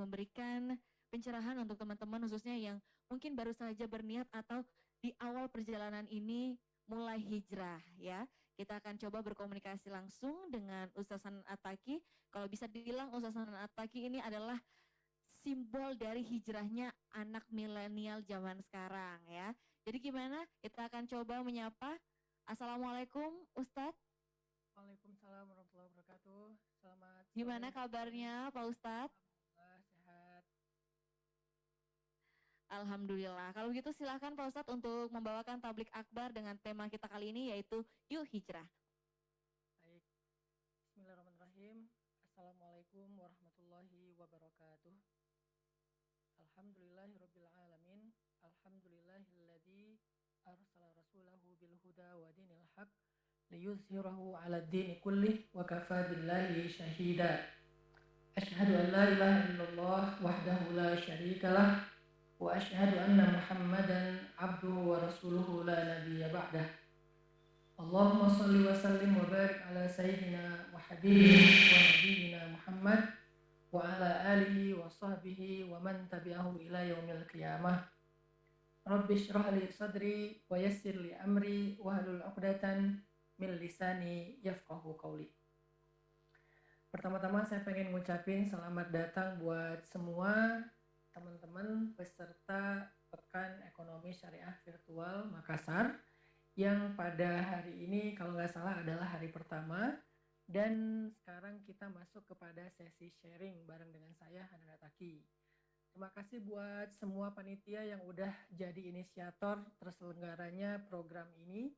memberikan pencerahan untuk teman-teman khususnya yang mungkin baru saja berniat atau di awal perjalanan ini mulai hijrah ya. Kita akan coba berkomunikasi langsung dengan Ustaz Hanan Attaqi. Kalau bisa dibilang Ustaz Hanan Attaqi ini adalah simbol dari hijrahnya anak milenial zaman sekarang ya. Jadi gimana? Kita akan coba menyapa. Assalamualaikum Ustadz. Waalaikumsalam warahmatullahi wabarakatuh. Selamat sore. Gimana kabarnya Pak Ustadz? Alhamdulillah sehat. Alhamdulillah. Kalau gitu silahkan Pak Ustadz untuk membawakan tablik akbar dengan tema kita kali ini yaitu Yuk Hijrah. Baik. Bismillahirrahmanirrahim. Assalamualaikum warahmatullahi wabarakatuh. Alhamdulillahirabbil alamin. Alhamdulillahilladzi arsala rasulahu bil huda wa dinil haq liyuzhirahu 'ala ad-dini kullih wa kafaa billahi syahida. Asyhadu an la ilaha illallah wahdahu la syarikalah wa asyhadu anna Muhammadan abduhu wa rasuluhu la nabiyya ba'dah. Allahumma shalli wa sallim wa barik ala sayyidina wa habibina wa nabiyyina Muhammad wa ala alihi wa sahbihi wa man tabi'ahu ila yaumil qiyamah. Rabbi shrah li sadri wa yassir li amri wa hlul 'uqdatan min lisani yafqahu qawli. Pertama-tama saya pengen ngucapin selamat datang buat semua teman-teman peserta Pekan Ekonomi Syariah Virtual Makassar yang pada hari ini kalau nggak salah adalah hari pertama, dan sekarang kita masuk kepada sesi sharing bareng dengan saya Hanan Attaqi. Terima kasih buat semua panitia yang udah jadi inisiator terselenggaranya program ini,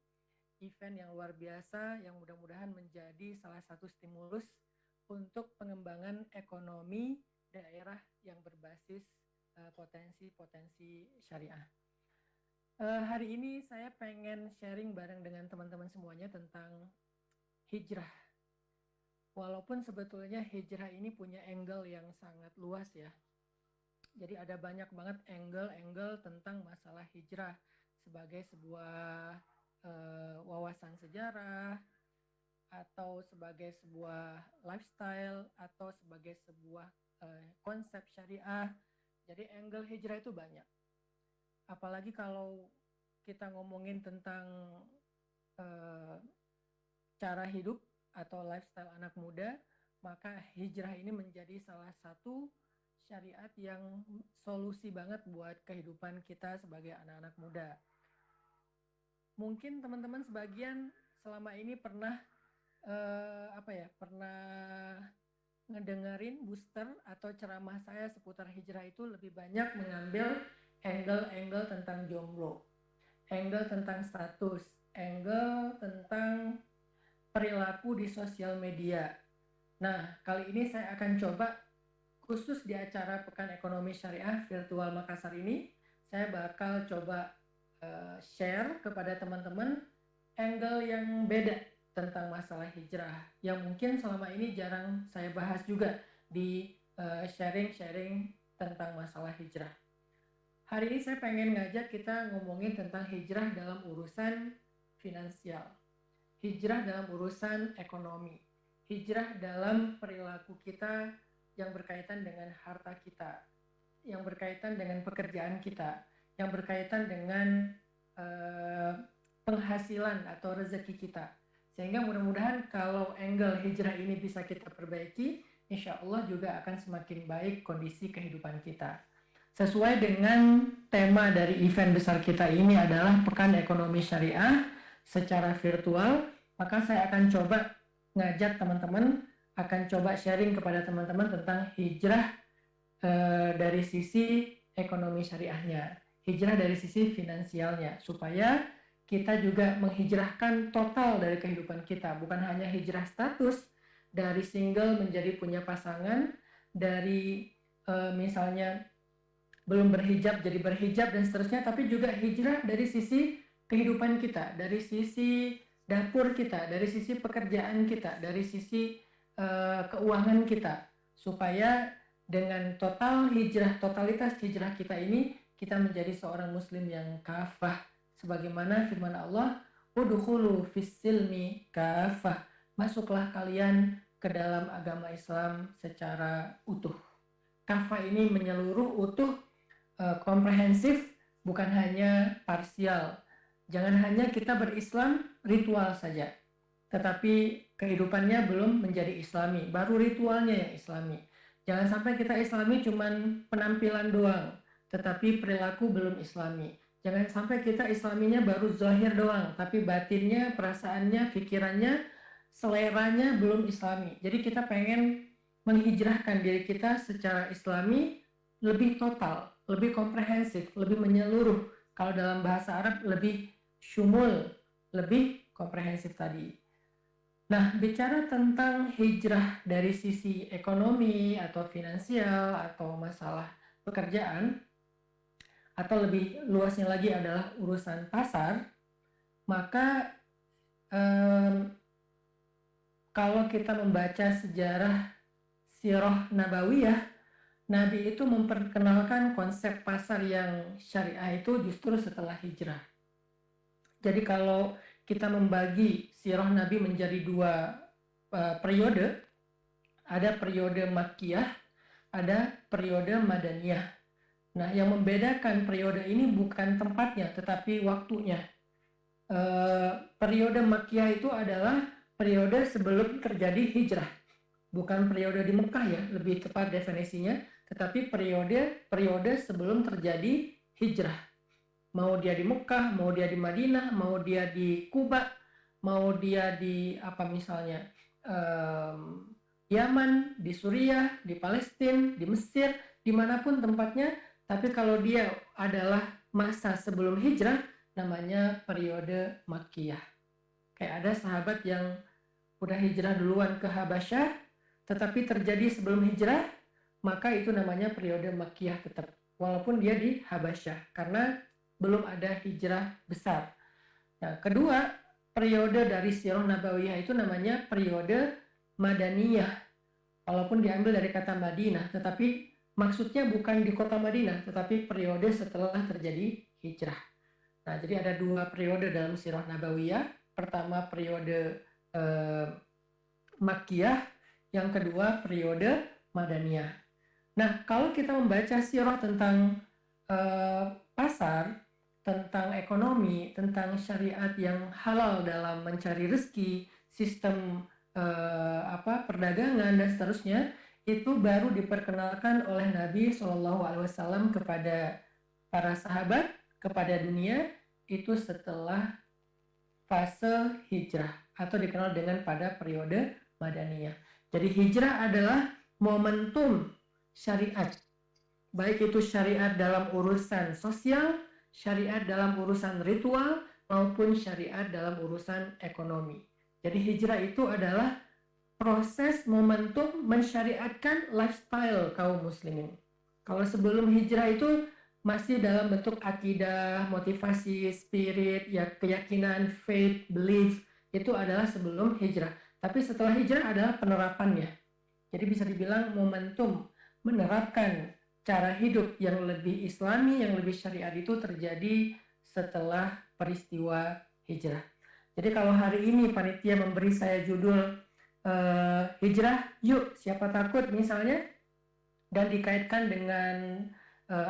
event yang luar biasa yang mudah-mudahan menjadi salah satu stimulus untuk pengembangan ekonomi daerah yang berbasis potensi-potensi syariah. Hari ini saya pengen sharing bareng dengan teman-teman semuanya tentang hijrah. Walaupun sebetulnya hijrah ini punya angle yang sangat luas ya. Jadi ada banyak banget angle tentang masalah hijrah sebagai sebuah wawasan sejarah, atau sebagai sebuah lifestyle, atau sebagai sebuah konsep syariah. Jadi angle hijrah itu banyak. Apalagi kalau kita ngomongin tentang cara hidup atau lifestyle anak muda, maka hijrah ini menjadi salah satu syariat yang solusi banget buat kehidupan kita sebagai anak-anak muda. Mungkin teman-teman sebagian selama ini pernah pernah ngedengerin booster atau ceramah saya seputar hijrah itu lebih banyak mengambil angle tentang jomblo, angle tentang status, angle tentang perilaku di sosial media. Nah, kali ini saya akan coba khusus di acara Pekan Ekonomi Syariah Virtual Makassar ini, saya bakal coba share kepada teman-teman angle yang beda tentang masalah hijrah yang mungkin selama ini jarang saya bahas juga di sharing-sharing tentang masalah hijrah. Hari ini saya pengen ngajak kita ngomongin tentang hijrah dalam urusan finansial, hijrah dalam urusan ekonomi, hijrah dalam perilaku kita yang berkaitan dengan harta kita, yang berkaitan dengan pekerjaan kita, yang berkaitan dengan penghasilan atau rezeki kita. Sehingga mudah-mudahan kalau angle hijrah ini bisa kita perbaiki, insya Allah juga akan semakin baik kondisi kehidupan kita. Sesuai dengan tema dari event besar kita ini adalah Pekan Ekonomi Syariah secara virtual, maka saya akan coba ngajak teman-teman, akan coba sharing kepada teman-teman tentang hijrah dari sisi ekonomi syariahnya, hijrah dari sisi finansialnya, supaya kita juga menghijrahkan total dari kehidupan kita, bukan hanya hijrah status dari single menjadi punya pasangan, dari misalnya belum berhijab jadi berhijab dan seterusnya, tapi juga hijrah dari sisi kehidupan kita, dari sisi dapur kita, dari sisi pekerjaan kita, dari sisi keuangan kita, supaya dengan totalitas hijrah kita ini, kita menjadi seorang muslim yang kafah. Sebagaimana firman Allah, udkhulu fis-silmi kafah, masuklah kalian ke dalam agama Islam secara utuh. Kafah ini menyeluruh, utuh, komprehensif, bukan hanya parsial. Jangan hanya kita berislam ritual saja, tetapi kehidupannya belum menjadi islami, baru ritualnya yang islami. Jangan sampai kita islami cuman penampilan doang, tetapi perilaku belum islami. Jangan sampai kita islaminya baru zahir doang, tapi batinnya, perasaannya, pikirannya, seleranya belum islami. Jadi kita pengen menghijrahkan diri kita secara islami lebih total, lebih komprehensif, lebih menyeluruh. Kalau dalam bahasa Arab lebih syumul, lebih komprehensif tadi. Nah, bicara tentang hijrah dari sisi ekonomi atau finansial atau masalah pekerjaan, atau lebih luasnya lagi adalah urusan pasar, maka kalau kita membaca sejarah sirah nabawiyah, Nabi itu memperkenalkan konsep pasar yang syariah itu justru setelah hijrah. Jadi kalau kita membagi sirah Nabi menjadi dua periode, ada periode Makkiyah, ada periode Madaniyah. Nah, yang membedakan periode ini bukan tempatnya, tetapi waktunya. Periode Makkiyah itu adalah periode sebelum terjadi hijrah. Bukan periode di Mekah ya, lebih tepat definisinya, tetapi periode sebelum terjadi hijrah. Mau dia di Mekah, mau dia di Madinah, mau dia di Kuba, mau dia di Yaman, di Suriah, di Palestina, di Mesir, dimanapun tempatnya, tapi kalau dia adalah masa sebelum hijrah, namanya periode Makkiyah. Kayak ada sahabat yang udah hijrah duluan ke Habasyah, tetapi terjadi sebelum hijrah, maka itu namanya periode Makkiyah tetap, walaupun dia di Habasyah, karena belum ada hijrah besar. Nah, kedua, periode dari sirah nabawiyah itu namanya periode Madaniyah, walaupun diambil dari kata Madinah, tetapi maksudnya bukan di kota Madinah, tetapi periode setelah terjadi hijrah. Nah, jadi ada dua periode dalam sirah nabawiyah. Pertama periode Makkiyah, yang kedua periode Madaniyah. Nah, kalau kita membaca sirah tentang pasar, tentang ekonomi, tentang syariat yang halal dalam mencari rezeki, sistem perdagangan dan seterusnya, itu baru diperkenalkan oleh Nabi SAW kepada para sahabat, kepada dunia, itu setelah fase hijrah atau dikenal dengan pada periode Madaniyah. Jadi hijrah adalah momentum syariat, baik itu syariat dalam urusan sosial, syariat dalam urusan ritual, maupun syariat dalam urusan ekonomi. Jadi hijrah itu adalah proses momentum mensyariatkan lifestyle kaum muslimin. Kalau sebelum hijrah itu masih dalam bentuk akidah, motivasi, spirit, ya keyakinan, faith, belief, itu adalah sebelum hijrah. Tapi setelah hijrah adalah penerapannya. Jadi bisa dibilang momentum menerapkan cara hidup yang lebih islami, yang lebih syariat itu terjadi setelah peristiwa hijrah. Jadi kalau hari ini panitia memberi saya judul hijrah yuk siapa takut misalnya, dan dikaitkan dengan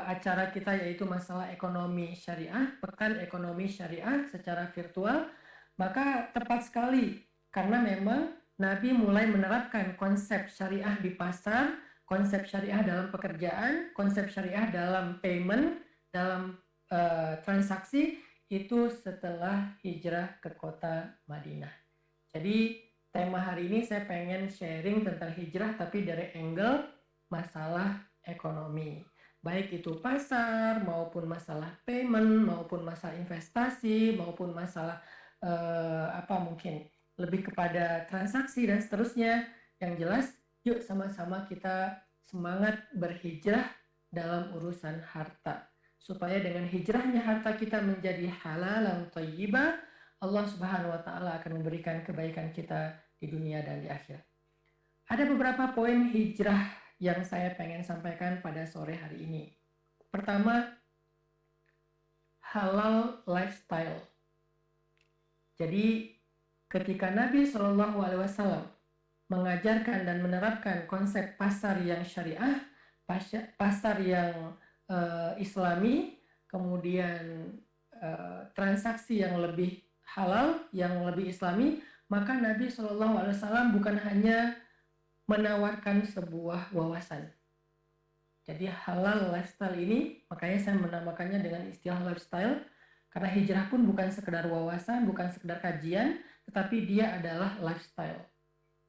acara kita yaitu masalah ekonomi syariah, pekan ekonomi syariah secara virtual, maka tepat sekali karena memang Nabi mulai menerapkan konsep syariah di pasar, konsep syariah dalam pekerjaan, konsep syariah dalam payment, dalam transaksi itu setelah hijrah ke kota Madinah. Jadi tema hari ini saya pengen sharing tentang hijrah tapi dari angle masalah ekonomi. Baik itu pasar, maupun masalah payment, maupun masalah investasi, maupun masalah mungkin lebih kepada transaksi dan seterusnya. Yang jelas, yuk sama-sama kita semangat berhijrah dalam urusan harta. Supaya dengan hijrahnya harta kita menjadi halalan thayyibah, Allah Subhanahu wa Ta'ala akan memberikan kebaikan kita di dunia dan di akhirat. Ada beberapa poin hijrah yang saya pengen sampaikan pada sore hari ini. Pertama, halal lifestyle. Jadi, ketika Nabi SAW mengajarkan dan menerapkan konsep pasar yang syariah, pasar yang Islami, kemudian transaksi yang lebih halal, yang lebih Islami, maka Nabi SAW bukan hanya menawarkan sebuah wawasan. Jadi halal lifestyle ini, makanya saya menamakannya dengan istilah lifestyle, karena hijrah pun bukan sekedar wawasan, bukan sekedar kajian, tetapi dia adalah lifestyle.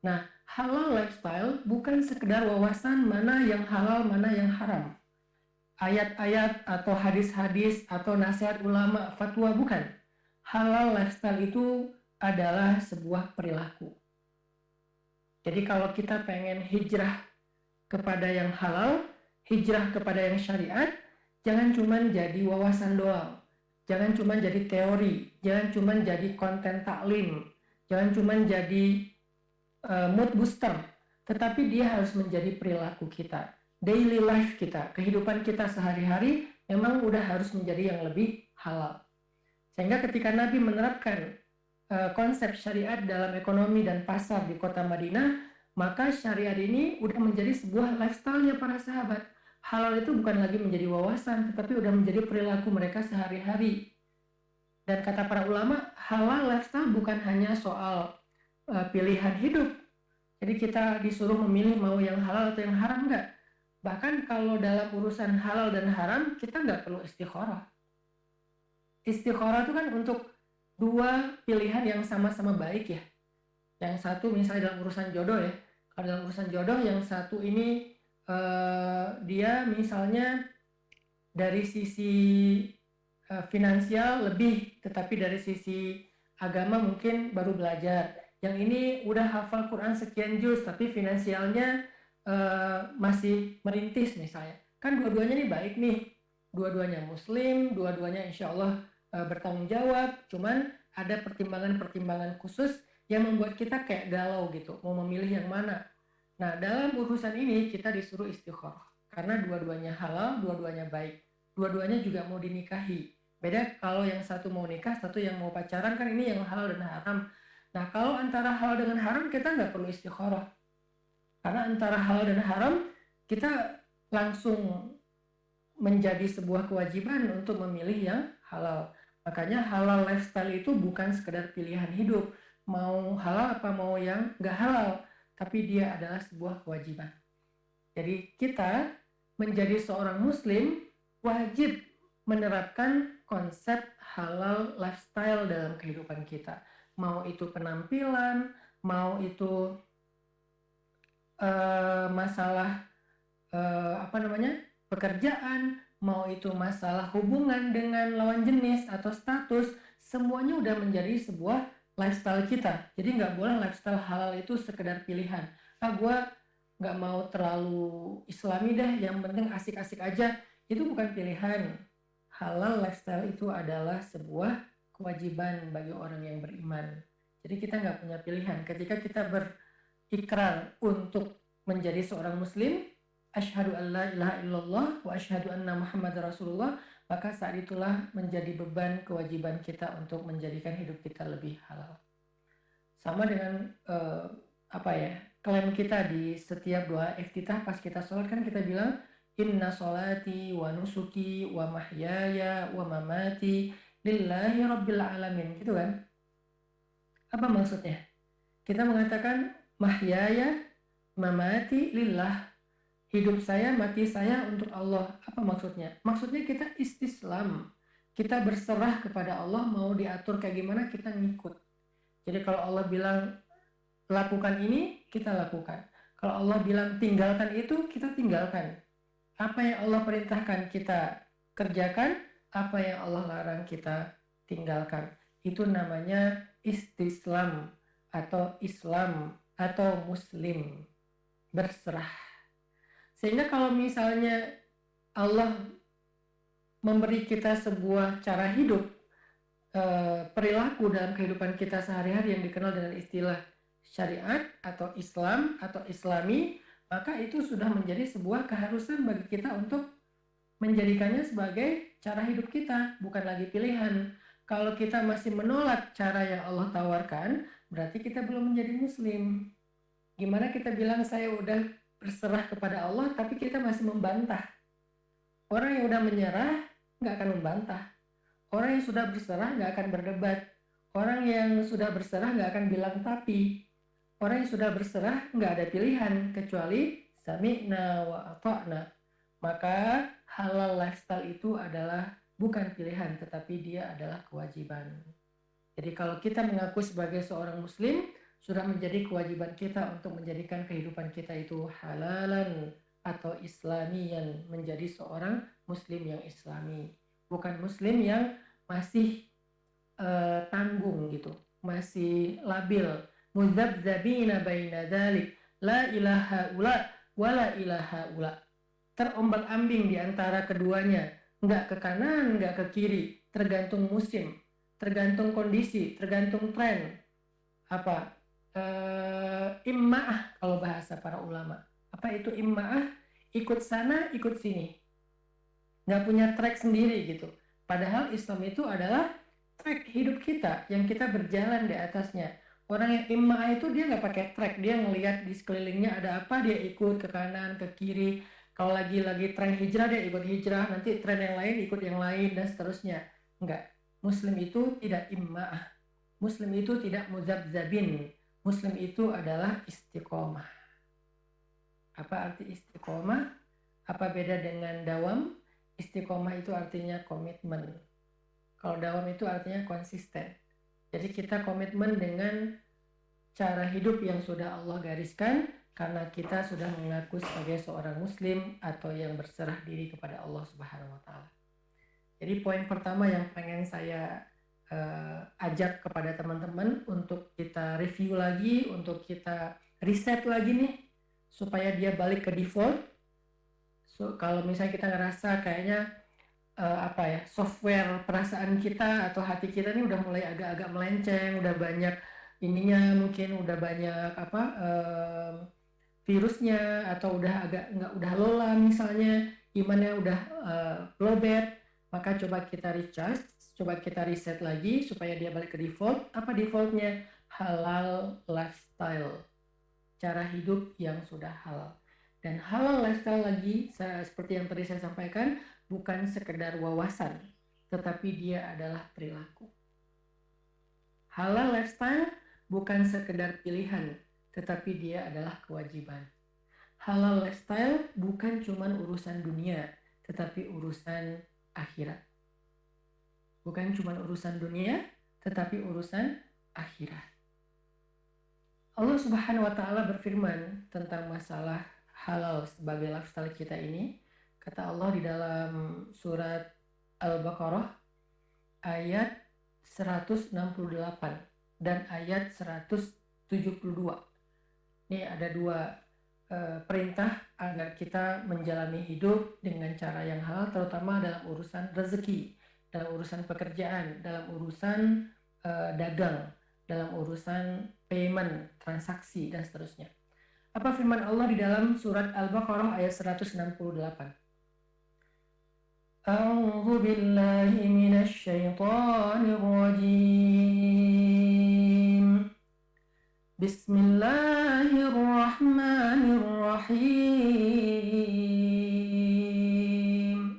Nah, halal lifestyle bukan sekedar wawasan mana yang halal, mana yang haram. Ayat-ayat atau hadis-hadis atau nasihat ulama, fatwa, bukan. Halal lifestyle itu adalah sebuah perilaku. Jadi kalau kita pengen hijrah kepada yang halal, hijrah kepada yang syariat, jangan cuma jadi wawasan doang. Jangan cuma jadi teori, jangan cuma jadi konten taklim, jangan cuma jadi mood booster, tetapi dia harus menjadi perilaku kita, daily life kita, kehidupan kita sehari-hari memang udah harus menjadi yang lebih halal. Sehingga ketika Nabi menerapkan konsep syariat dalam ekonomi dan pasar di kota Madinah, maka syariat ini udah menjadi sebuah lifestyle-nya para sahabat. Halal itu bukan lagi menjadi wawasan, tetapi udah menjadi perilaku mereka sehari-hari. Dan kata para ulama, halal lifestyle bukan hanya soal pilihan hidup. Jadi kita disuruh memilih mau yang halal atau yang haram, enggak. Bahkan kalau dalam urusan halal dan haram, kita nggak perlu istikharah. Istikharah itu kan untuk dua pilihan yang sama-sama baik ya. Yang satu misalnya dalam urusan jodoh ya. Kalau dalam urusan jodoh yang satu ini dia misalnya dari sisi finansial lebih, tetapi dari sisi agama mungkin baru belajar. Yang ini udah hafal Quran sekian juz, tapi finansialnya masih merintis misalnya. Kan dua-duanya nih baik nih. Dua-duanya muslim, dua-duanya insya Allah bertanggung jawab. Cuman ada pertimbangan-pertimbangan khusus yang membuat kita kayak galau gitu. Mau memilih yang mana. Nah, dalam urusan ini kita disuruh istikharah. Karena dua-duanya halal, dua-duanya baik. Dua-duanya juga mau dinikahi. Beda kalau yang satu mau nikah, satu yang mau pacaran, kan ini yang halal dan haram. Nah, kalau antara halal dengan haram, kita nggak perlu istikharah. Karena antara halal dan haram, kita langsung menjadi sebuah kewajiban untuk memilih yang halal. Makanya halal lifestyle itu bukan sekedar pilihan hidup. Mau halal apa mau yang nggak halal. Tapi dia adalah sebuah kewajiban. Jadi kita menjadi seorang muslim wajib menerapkan konsep halal lifestyle dalam kehidupan kita. Mau itu penampilan, mau itu masalah pekerjaan, mau itu masalah hubungan dengan lawan jenis atau status, semuanya udah menjadi sebuah lifestyle kita. Jadi nggak boleh lifestyle halal itu sekedar pilihan. Gue nggak mau terlalu islami deh, yang penting asik-asik aja. Itu bukan pilihan. Halal lifestyle itu adalah sebuah kewajiban bagi orang yang beriman. Jadi kita nggak punya pilihan. Ketika kita berikrar untuk menjadi seorang muslim, asyhadu an la ilaha illallah wa asyhadu anna Muhammad Rasulullah, maka saat itulah menjadi beban kewajiban kita untuk menjadikan hidup kita lebih halal. Sama dengan klaim kita di setiap doa iftitah pas kita sholat, kan kita bilang inna sholati wa nusuki wa mahyaya wa mamati lillahi rabbil alamin, gitu kan. Apa maksudnya? Kita mengatakan mahyaya mamati lillah, hidup saya, mati saya untuk Allah. Apa maksudnya? Maksudnya kita istislam. Kita berserah kepada Allah, mau diatur kayak gimana kita ngikut. Jadi kalau Allah bilang lakukan ini, kita lakukan. Kalau Allah bilang tinggalkan itu, kita tinggalkan. Apa yang Allah perintahkan kita kerjakan, apa yang Allah larang kita tinggalkan. Itu namanya istislam atau Islam atau Muslim. Berserah. Sehingga kalau misalnya Allah memberi kita sebuah cara hidup, perilaku dalam kehidupan kita sehari-hari yang dikenal dengan istilah syariat atau Islam atau Islami, maka itu sudah menjadi sebuah keharusan bagi kita untuk menjadikannya sebagai cara hidup kita, bukan lagi pilihan. Kalau kita masih menolak cara yang Allah tawarkan, berarti kita belum menjadi muslim. Gimana kita bilang saya udah berserah kepada Allah, tapi kita masih membantah. Orang yang udah menyerah nggak akan membantah. Orang yang sudah berserah nggak akan berdebat. Orang yang sudah berserah nggak akan bilang tapi. Orang yang sudah berserah nggak ada pilihan kecuali sami'na wa ata'na. Maka halal lifestyle itu adalah bukan pilihan, tetapi dia adalah kewajiban. Jadi kalau kita mengaku sebagai seorang muslim, sudah menjadi kewajiban kita untuk menjadikan kehidupan kita itu halalan atau islamiyan, menjadi seorang muslim yang islami. Bukan muslim yang masih tanggung gitu, masih labil, mudzabdzabina baina dzalik, la ilaha ula wala ilaha ula, terombang-ambing di antara keduanya, nggak ke kanan, nggak ke kiri, tergantung musim, tergantung kondisi, tergantung tren. Apa? Imma'ah kalau bahasa para ulama. Apa itu imma'ah? Ikut sana, ikut sini. Nggak punya track sendiri gitu. Padahal Islam itu adalah track hidup kita yang kita berjalan di atasnya. Orang yang imma'ah itu dia nggak pakai track, dia ngelihat di sekelilingnya ada apa, dia ikut ke kanan, ke kiri. Kalau lagi tren hijrah, dia ikut hijrah, nanti tren yang lain ikut yang lain, dan seterusnya. Enggak. Muslim itu tidak imma'ah. Muslim itu tidak muzabzabin. Muslim itu adalah istiqomah. Apa arti istiqomah? Apa beda dengan dawam? Istiqomah itu artinya komitmen. Kalau dawam itu artinya konsisten. Jadi kita komitmen dengan cara hidup yang sudah Allah gariskan, karena kita sudah mengaku sebagai seorang muslim atau yang berserah diri kepada Allah Subhanahu wa taala. Jadi poin pertama yang pengen saya ajak kepada teman-teman untuk kita review lagi, untuk kita riset lagi nih, supaya dia balik ke default. So, kalau misalnya kita ngerasa kayaknya software perasaan kita atau hati kita ini udah mulai agak-agak melenceng, udah banyak ininya, mungkin udah banyak virusnya, atau udah udah lola misalnya, imannya udah lowbat, maka coba kita recharge, coba kita reset lagi supaya dia balik ke default. Apa defaultnya? Halal lifestyle, cara hidup yang sudah halal. Dan halal lifestyle lagi, seperti yang tadi saya sampaikan, bukan sekedar wawasan, tetapi dia adalah perilaku. Halal lifestyle bukan sekedar pilihan, tetapi dia adalah kewajiban. Halal lifestyle bukan cuma urusan dunia, tetapi urusan akhirat. Bukan cuma urusan dunia, tetapi urusan akhirat. Allah Subhanahu wa taala berfirman tentang masalah halal sebagai lifestyle kita ini. Kata Allah di dalam surat Al-Baqarah ayat 168 dan ayat 172. Ini ada dua perintah agar kita menjalani hidup dengan cara yang halal, terutama dalam urusan rezeki, dalam urusan pekerjaan, dalam urusan dagang, dalam urusan payment, transaksi, dan seterusnya. Apa firman Allah di dalam surat Al-Baqarah ayat 168? A'udzu billahi minasy syaithanir rajim. Bismillahirrahmanirrahim.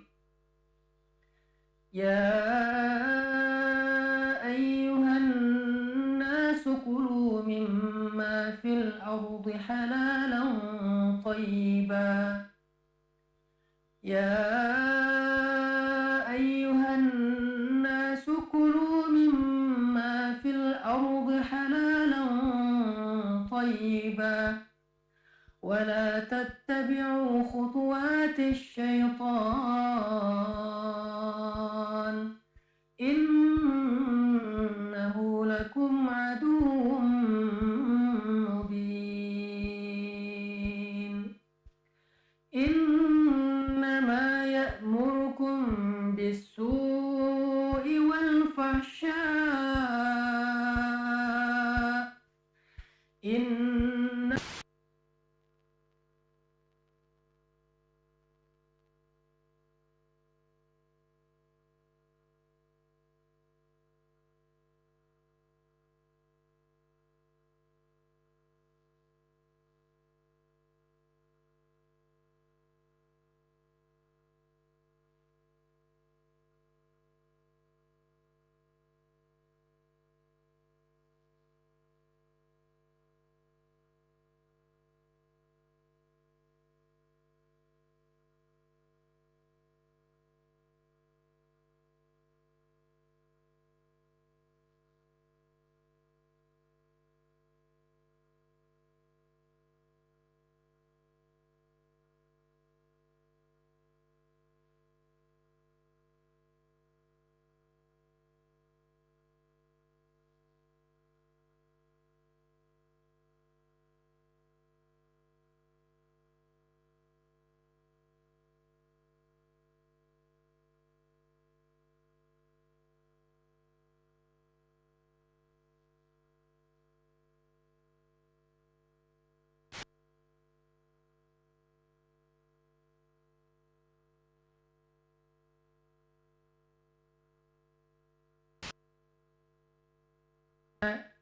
Ya ayyuhan nasu kulu mimma fil ardi halalan thayyiban. Ya ayyuhan nasu kulu mimma fil ardi halalan thayyiban. ولا تتبعوا خطوات الشيطان إنه لكم عدو مبين إنما يأمركم بالسوء والفحشاء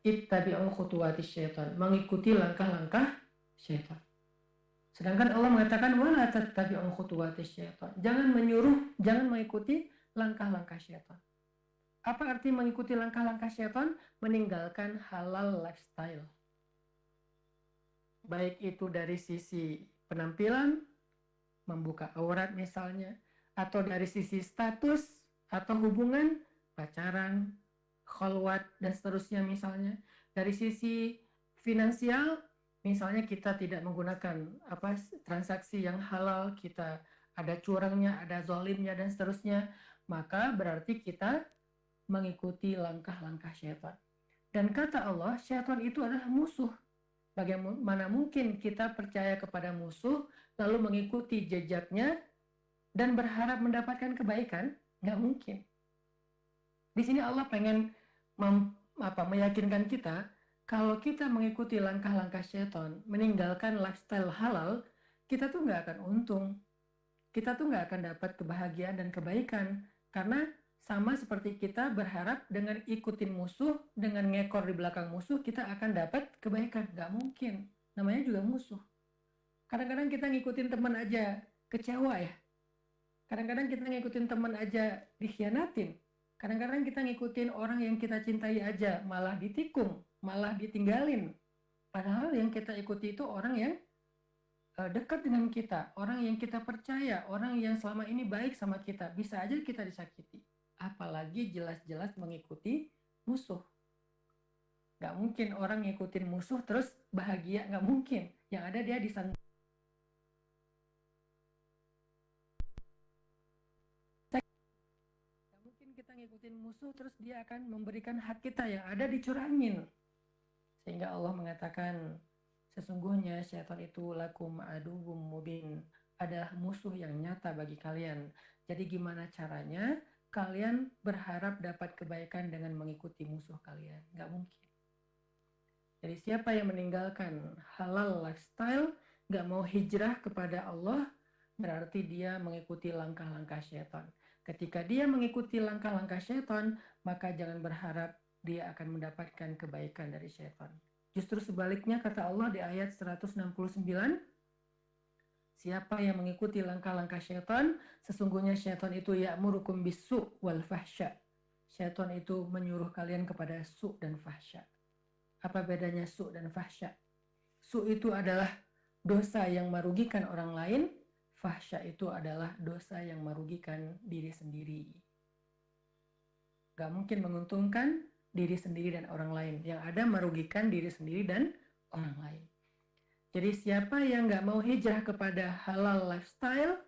ittabi'u khutuwatis syaitan, mengikuti langkah-langkah syaitan. Sedangkan Allah mengatakan wala tattabi'u khutuwatis syaitan, jangan mengikuti langkah-langkah syaitan. Apa arti mengikuti langkah-langkah syaitan? Meninggalkan halal lifestyle. Baik itu dari sisi penampilan, membuka aurat misalnya, atau dari sisi status atau hubungan, pacaran, khalwat, dan seterusnya misalnya. Dari sisi finansial, misalnya kita tidak menggunakan transaksi yang halal, kita ada curangnya, ada zalimnya, dan seterusnya, maka berarti kita mengikuti langkah-langkah syaitan. Dan kata Allah, syaitan itu adalah musuh. Bagaimana mungkin kita percaya kepada musuh, lalu mengikuti jejaknya, dan berharap mendapatkan kebaikan? Nggak mungkin. Di sini Allah pengen meyakinkan kita, kalau kita mengikuti langkah-langkah syaitan, meninggalkan lifestyle halal, kita tuh nggak akan untung. Kita tuh nggak akan dapat kebahagiaan dan kebaikan. Karena sama seperti kita berharap dengan ikutin musuh, dengan ngekor di belakang musuh, kita akan dapat kebaikan. Nggak mungkin. Namanya juga musuh. Kadang-kadang kita ngikutin teman aja kecewa ya. Kadang-kadang kita ngikutin teman aja dikhianatin. Kadang-kadang kita ngikutin orang yang kita cintai aja malah ditikung, malah ditinggalin. Padahal yang kita ikuti itu orang yang dekat dengan kita, orang yang kita percaya, orang yang selama ini baik sama kita. Bisa aja kita disakiti. Apalagi jelas-jelas mengikuti musuh. Gak mungkin orang ngikutin musuh terus bahagia, gak mungkin. Yang ada dia disandung. Gak mungkin kita ngikutin musuh terus dia akan memberikan hak kita yang ada dicurangin. Sehingga Allah mengatakan, sesungguhnya syaitan itu lakum aduwwum mubin, adalah musuh yang nyata bagi kalian. Jadi gimana caranya kalian berharap dapat kebaikan dengan mengikuti musuh kalian? Nggak mungkin. Jadi siapa yang meninggalkan halal lifestyle, nggak mau hijrah kepada Allah, berarti dia mengikuti langkah-langkah syaitan. Ketika dia mengikuti langkah-langkah syaitan, maka jangan berharap dia akan mendapatkan kebaikan dari syaitan. Justru sebaliknya kata Allah di ayat 169, siapa yang mengikuti langkah-langkah syaitan, sesungguhnya syaitan itu ya'murukum bisu' wal fahsya. Syaitan itu menyuruh kalian kepada su' dan fahsya. Apa bedanya su' dan fahsya? Su' itu adalah dosa yang merugikan orang lain, fahsya itu adalah dosa yang merugikan diri sendiri. Gak mungkin menguntungkan diri sendiri dan orang lain. Yang ada merugikan diri sendiri dan orang lain. Jadi siapa yang gak mau hijrah kepada halal lifestyle,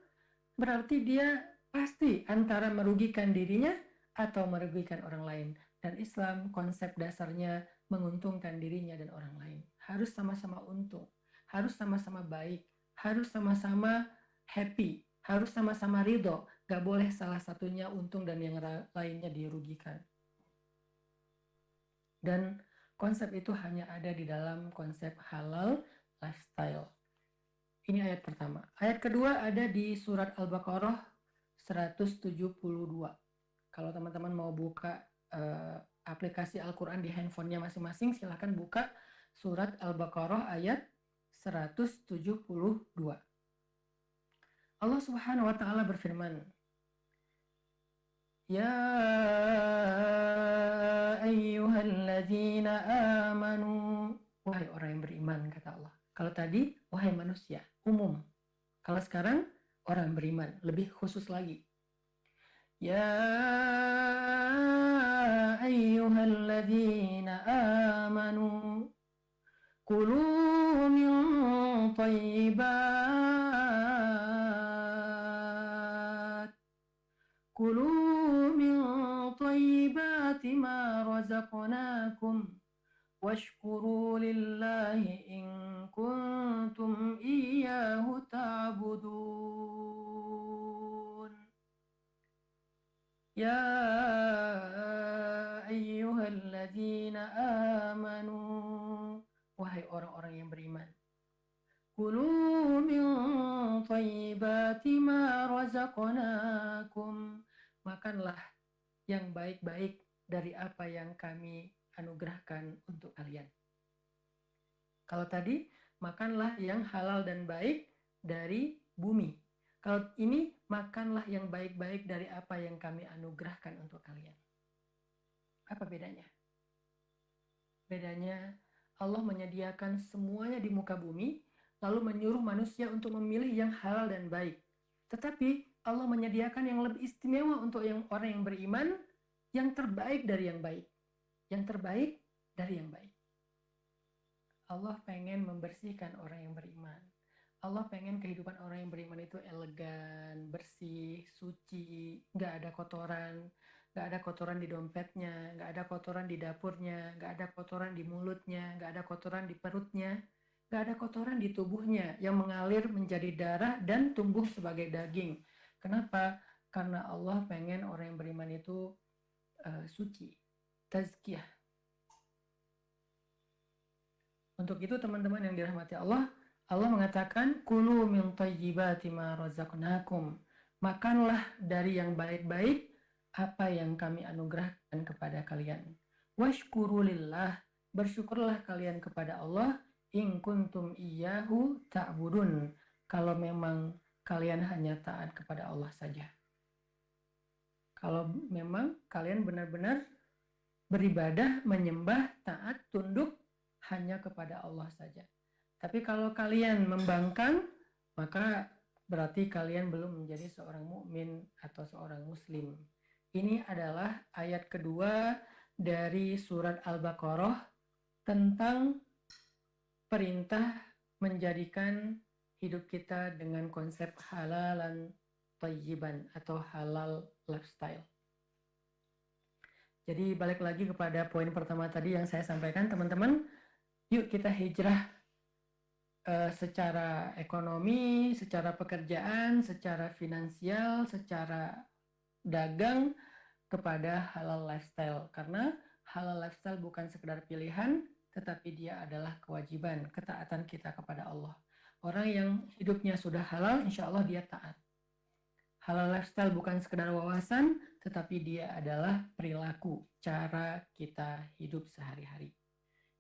berarti dia pasti antara merugikan dirinya atau merugikan orang lain. Dan Islam konsep dasarnya menguntungkan dirinya dan orang lain. Harus sama-sama untung, harus sama-sama baik, harus sama-sama happy, harus sama-sama ridho. Gak boleh salah satunya untung dan yang lainnya dirugikan. Dan konsep itu hanya ada di dalam konsep halal lifestyle. Ini ayat pertama. Ayat kedua ada di surat Al-Baqarah 172. Kalau teman-teman mau buka aplikasi Al-Quran di handphonenya masing-masing, silahkan buka surat Al-Baqarah ayat 172. Allah Subhanahu wa Ta'ala berfirman, Ya ayyuhalladzina amanu, wahai orang yang beriman, kata Allah. Kalau tadi, wahai manusia, umum. Kalau sekarang, orang beriman, lebih khusus lagi. Ya ayyuhalladzina amanu, kulu min tayyibat, kulu min tayyibati ma razaqnakum, washkuru lillahi in kuntum iyyahu ta'budun. Ya ayyuhalladzina amanu, wahai orang-orang yang beriman, kulu min thayyibati ma razaqnakum, makanlah yang baik-baik dari apa yang kami anugerahkan untuk kalian. Kalau tadi, makanlah yang halal dan baik dari bumi. Kalau ini, makanlah yang baik-baik dari apa yang kami anugerahkan untuk kalian. Apa bedanya? Bedanya, Allah menyediakan semuanya di muka bumi, lalu menyuruh manusia untuk memilih yang halal dan baik. Tetapi Allah menyediakan yang lebih istimewa untuk orang yang beriman, yang terbaik dari yang baik. Yang terbaik dari yang baik. Allah pengen membersihkan orang yang beriman. Allah pengen kehidupan orang yang beriman itu elegan, bersih, suci, nggak ada kotoran. Nggak ada kotoran di dompetnya, nggak ada kotoran di dapurnya, nggak ada kotoran di mulutnya, nggak ada kotoran di perutnya, nggak ada kotoran di tubuhnya yang mengalir menjadi darah dan tumbuh sebagai daging. Kenapa? Karena Allah pengen orang yang beriman itu suci, tazkiyah. Untuk itu teman-teman yang dirahmati Allah, Allah mengatakan, "Kulu min thayyibati ma razaqnakum." Makanlah dari yang baik-baik apa yang kami anugerahkan kepada kalian. Washkuru lillah, bersyukurlah kalian kepada Allah, in kuntum iyyahu ta'budun. Kalau memang kalian hanya taat kepada Allah saja. Kalau memang kalian benar-benar beribadah, menyembah, taat, tunduk hanya kepada Allah saja. Tapi kalau kalian membangkang, maka berarti kalian belum menjadi seorang mukmin atau seorang muslim. Ini adalah ayat kedua dari surat Al-Baqarah tentang perintah menjadikan hidup kita dengan konsep halalan thayyiban atau halal lifestyle. Jadi balik lagi kepada poin pertama tadi yang saya sampaikan, teman-teman. Yuk kita hijrah secara ekonomi, secara pekerjaan, secara finansial, secara dagang kepada halal lifestyle. Karena halal lifestyle bukan sekedar pilihan, tetapi dia adalah kewajiban, ketaatan kita kepada Allah. Orang yang hidupnya sudah halal, insya Allah dia taat. Halal lifestyle bukan sekedar wawasan, tetapi dia adalah perilaku, cara kita hidup sehari-hari.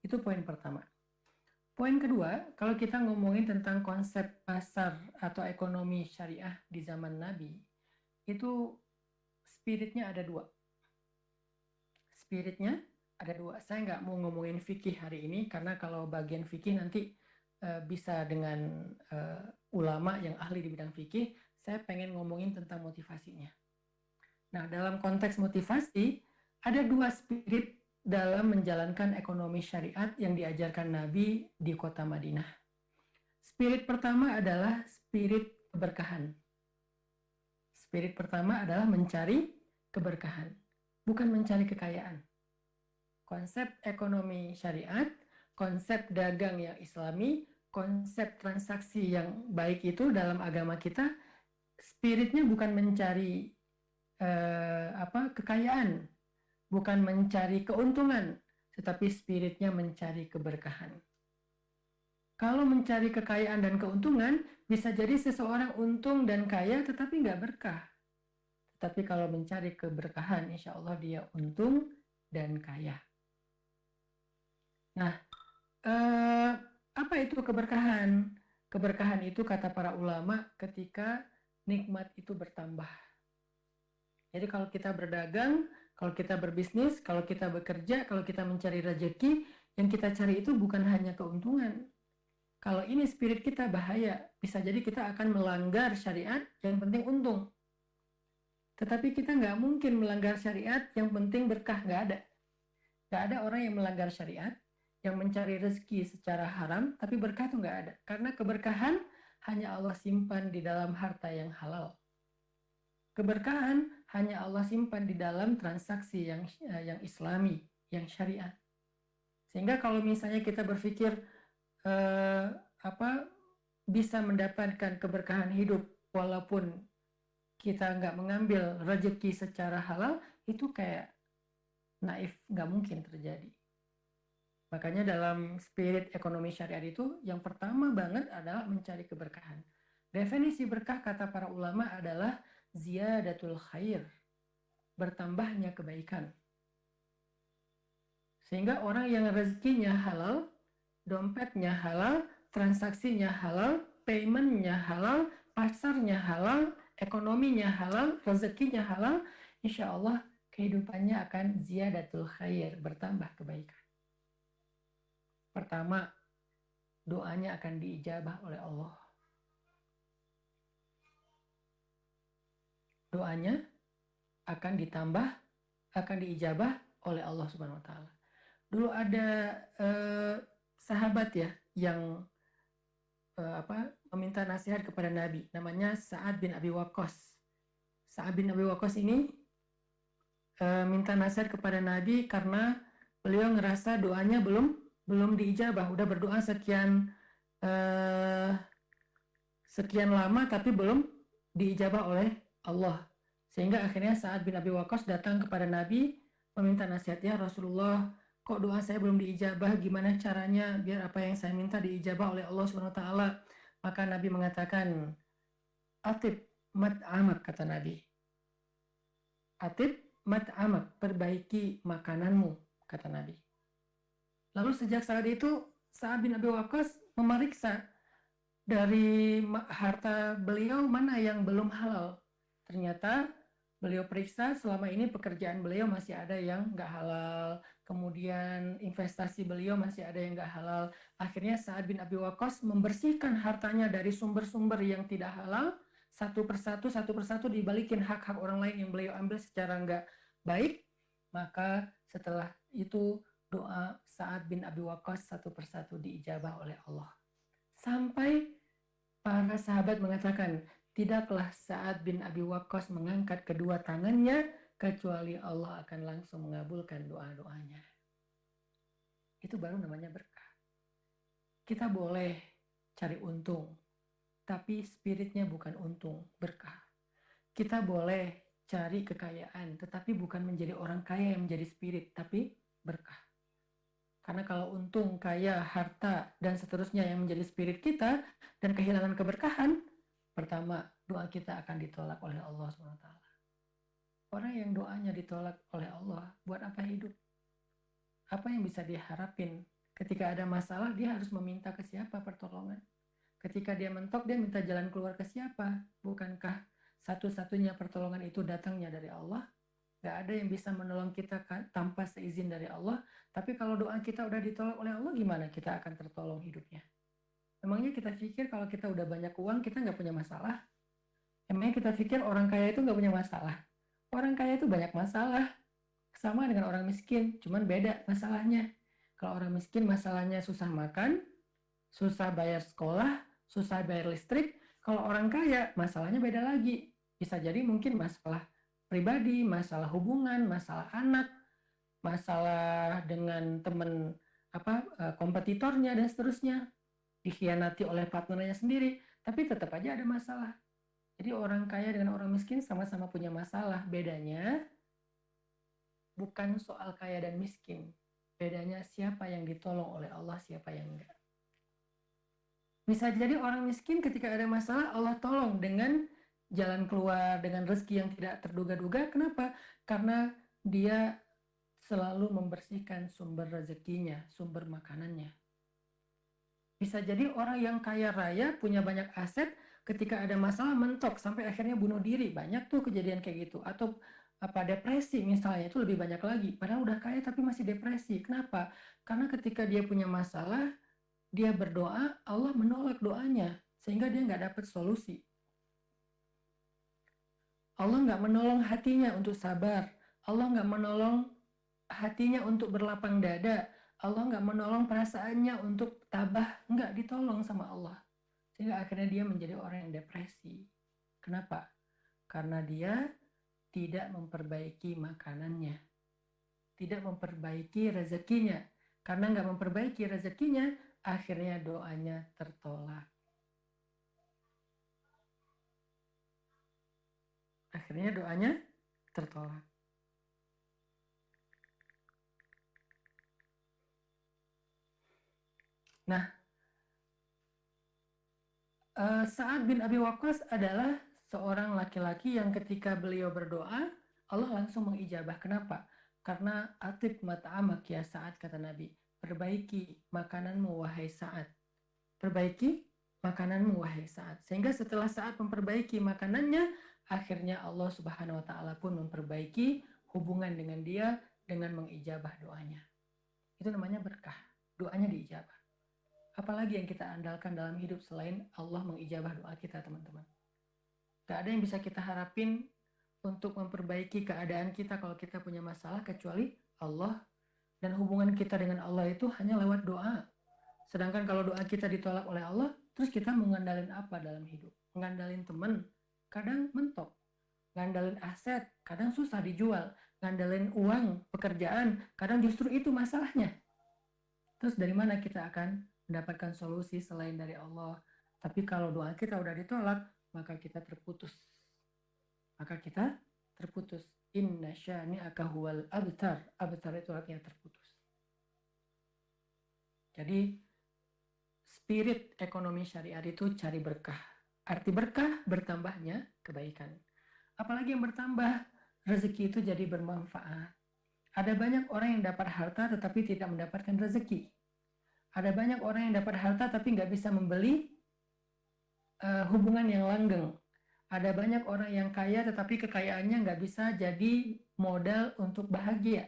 Itu poin pertama. Poin kedua, kalau kita ngomongin tentang konsep pasar atau ekonomi syariah di zaman Nabi, itu spiritnya ada dua. Spiritnya ada dua. Saya nggak mau ngomongin fikih hari ini, karena kalau bagian fikih nanti bisa dengan ulama yang ahli di bidang fikih. Saya pengen ngomongin tentang motivasinya. Nah, dalam konteks motivasi, ada dua spirit dalam menjalankan ekonomi syariat yang diajarkan Nabi di kota Madinah. Spirit pertama adalah spirit keberkahan. Spirit pertama adalah mencari keberkahan, bukan mencari kekayaan. Konsep ekonomi syariat, konsep dagang yang islami, konsep transaksi yang baik itu dalam agama kita, spiritnya bukan mencari kekayaan, bukan mencari keuntungan, tetapi spiritnya mencari keberkahan. Kalau mencari kekayaan dan keuntungan, bisa jadi seseorang untung dan kaya tetapi nggak berkah. Tetapi kalau mencari keberkahan, insya Allah dia untung dan kaya. Nah, apa itu keberkahan? Keberkahan itu kata para ulama ketika nikmat itu bertambah. Jadi kalau kita berdagang, kalau kita berbisnis, kalau kita bekerja, kalau kita mencari rezeki, yang kita cari itu bukan hanya keuntungan. Kalau ini spirit kita bahaya, bisa jadi kita akan melanggar syariat, yang penting untung. Tetapi kita nggak mungkin melanggar syariat, yang penting berkah, nggak ada. Nggak ada orang yang melanggar syariat, yang mencari rezeki secara haram, tapi berkah itu nggak ada. Karena keberkahan hanya Allah simpan di dalam harta yang halal. Keberkahan hanya Allah simpan di dalam transaksi yang islami, yang syariat. Sehingga kalau misalnya kita berpikir bisa mendapatkan keberkahan hidup walaupun kita nggak mengambil rezeki secara halal, itu kayak naif, nggak mungkin terjadi. Makanya dalam spirit ekonomi syariat itu yang pertama banget adalah mencari keberkahan. Definisi berkah kata para ulama adalah ziyadatul khair, bertambahnya kebaikan. Sehingga orang yang rezekinya halal, dompetnya halal, transaksinya halal, paymentnya halal, pasarnya halal, ekonominya halal, rezekinya halal, insya Allah kehidupannya akan ziyadatul khair, bertambah kebaikan. Pertama, doanya akan diijabah oleh Allah. Doanya akan ditambah, akan diijabah oleh Allah Subhanahu wa taala. Dulu ada sahabat ya yang meminta nasihat kepada Nabi, namanya Sa'ad bin Abi Waqqas. Sa'ad bin Abi Waqqas ini minta nasihat kepada Nabi karena beliau ngerasa doanya belum diijabah. Udah berdoa sekian lama tapi belum diijabah oleh Allah. Sehingga akhirnya Sa'ad bin Abi Waqqas datang kepada Nabi meminta nasihatnya, Rasulullah, kok doa saya belum diijabah, gimana caranya biar apa yang saya minta diijabah oleh Allah Subhanahu wa taala? Maka Nabi mengatakan, atib mat'amak, kata Nabi. Atib mat'amak, perbaiki makananmu, kata Nabi. Lalu sejak saat itu Sa'ad bin Abi Waqqas memeriksa dari harta beliau mana yang belum halal. Ternyata beliau periksa selama ini pekerjaan beliau masih ada yang nggak halal, kemudian investasi beliau masih ada yang nggak halal. Akhirnya Sa'ad bin Abi Waqqas membersihkan hartanya dari sumber-sumber yang tidak halal, satu persatu dibalikin hak-hak orang lain yang beliau ambil secara nggak baik. Maka setelah itu doa Sa'ad bin Abi Waqqas satu persatu diijabah oleh Allah. Sampai para sahabat mengatakan, tidaklah Sa'ad bin Abi Waqqas mengangkat kedua tangannya kecuali Allah akan langsung mengabulkan doa-doanya. Itu baru namanya berkah. Kita boleh cari untung, tapi spiritnya bukan untung, berkah. Kita boleh cari kekayaan, tetapi bukan menjadi orang kaya yang menjadi spirit, tapi berkah. Karena kalau untung, kaya, harta, dan seterusnya yang menjadi spirit kita, dan kehilangan keberkahan, pertama, doa kita akan ditolak oleh Allah SWT. Orang yang doanya ditolak oleh Allah, buat apa hidup? Apa yang bisa diharapin? Ketika ada masalah, dia harus meminta ke siapa pertolongan? Ketika dia mentok, dia minta jalan keluar ke siapa? Bukankah satu-satunya pertolongan itu datangnya dari Allah? Gak ada yang bisa menolong kita tanpa seizin dari Allah. Tapi kalau doa kita udah ditolak oleh Allah, gimana kita akan tertolong hidupnya? Emangnya kita pikir kalau kita udah banyak uang, kita nggak punya masalah? Emangnya kita pikir orang kaya itu nggak punya masalah? Orang kaya itu banyak masalah. Sama dengan orang miskin, cuman beda masalahnya. Kalau orang miskin masalahnya susah makan, susah bayar sekolah, susah bayar listrik. Kalau orang kaya masalahnya beda lagi. Bisa jadi mungkin masalah pribadi, masalah hubungan, masalah anak, masalah dengan teman kompetitornya dan seterusnya, dikhianati oleh partnernya sendiri, tapi tetap aja ada masalah. Jadi orang kaya dengan orang miskin sama-sama punya masalah. Bedanya bukan soal kaya dan miskin, bedanya siapa yang ditolong oleh Allah, siapa yang enggak. Bisa jadi orang miskin ketika ada masalah Allah tolong dengan jalan keluar, dengan rezeki yang tidak terduga-duga. Kenapa? Karena dia selalu membersihkan sumber rezekinya, sumber makanannya. Bisa jadi orang yang kaya raya, punya banyak aset, ketika ada masalah mentok sampai akhirnya bunuh diri. Banyak tuh kejadian kayak gitu. Atau depresi misalnya, itu lebih banyak lagi. Padahal udah kaya tapi masih depresi. Kenapa? Karena ketika dia punya masalah, dia berdoa, Allah menolak doanya, sehingga dia nggak dapat solusi. Allah nggak menolong hatinya untuk sabar. Allah nggak menolong hatinya untuk berlapang dada. Allah nggak menolong perasaannya untuk tabah. Nggak ditolong sama Allah. Sehingga akhirnya dia menjadi orang yang depresi. Kenapa? Karena dia tidak memperbaiki makanannya. Tidak memperbaiki rezekinya. Karena nggak memperbaiki rezekinya, akhirnya doanya tertolak. Akhirnya doanya tertolak. Nah, Sa'ad bin Abi Waqqas adalah seorang laki-laki yang ketika beliau berdoa, Allah langsung mengijabah. Kenapa? Karena atib mat'amak ya Sa'ad, kata Nabi. Perbaiki makananmu wahai Sa'ad. Perbaiki makananmu wahai Sa'ad. Sehingga setelah Sa'ad memperbaiki makanannya, akhirnya Allah Subhanahu wa taala pun memperbaiki hubungan dengan dia dengan mengijabah doanya. Itu namanya berkah. Doanya diijabah. Apalagi yang kita andalkan dalam hidup selain Allah mengijabah doa kita, teman-teman. Gak ada yang bisa kita harapin untuk memperbaiki keadaan kita kalau kita punya masalah kecuali Allah, dan hubungan kita dengan Allah itu hanya lewat doa. Sedangkan kalau doa kita ditolak oleh Allah, terus kita mengandalin apa dalam hidup? Mengandalin teman, kadang mentok. Ngandalin aset, kadang susah dijual. Ngandalin uang, pekerjaan, kadang justru itu masalahnya. Terus dari mana kita akan mendapatkan solusi selain dari Allah? Tapi kalau doa kita udah ditolak, maka kita terputus. Inna syani'aka huwal abtar. Abtar itu artinya terputus. Jadi spirit ekonomi syariat itu cari berkah. Arti berkah bertambahnya kebaikan. Apalagi yang bertambah, rezeki itu jadi bermanfaat. Ada banyak orang yang dapat harta tetapi tidak mendapatkan rezeki. Ada banyak orang yang dapat harta tapi nggak bisa membeli hubungan yang langgeng. Ada banyak orang yang kaya tetapi kekayaannya nggak bisa jadi modal untuk bahagia.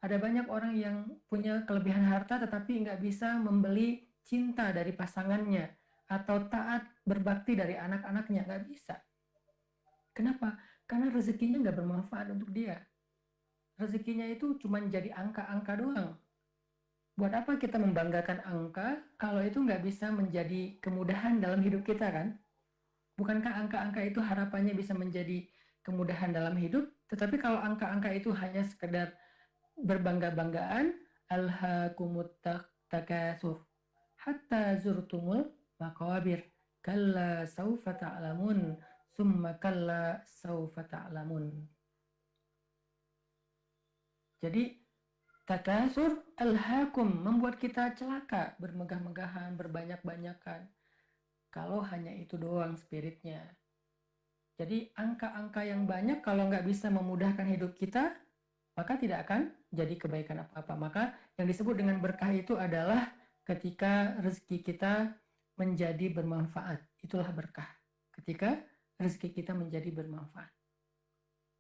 Ada banyak orang yang punya kelebihan harta tetapi nggak bisa membeli cinta dari pasangannya atau taat berbakti dari anak-anaknya, nggak bisa. Kenapa? Karena rezekinya nggak bermanfaat untuk dia. Rezekinya itu cuma jadi angka-angka doang. Buat apa kita membanggakan angka kalau itu nggak bisa menjadi kemudahan dalam hidup kita, kan? Bukankah angka-angka itu harapannya bisa menjadi kemudahan dalam hidup? Tetapi kalau angka-angka itu hanya sekedar berbangga-banggaan, alhaakumut takatsur hatta zurtumul maqabir kalla saufa ta'lamun summa kalla saufa ta'lamun. Jadi takasur alhaakum membuat kita celaka, bermegah-megahan, berbanyak-banyakan. Kalau hanya itu doang spiritnya. Jadi angka-angka yang banyak kalau nggak bisa memudahkan hidup kita, maka tidak akan jadi kebaikan apa-apa. Maka yang disebut dengan berkah itu adalah ketika rezeki kita menjadi bermanfaat. Itulah berkah. Ketika rezeki kita menjadi bermanfaat.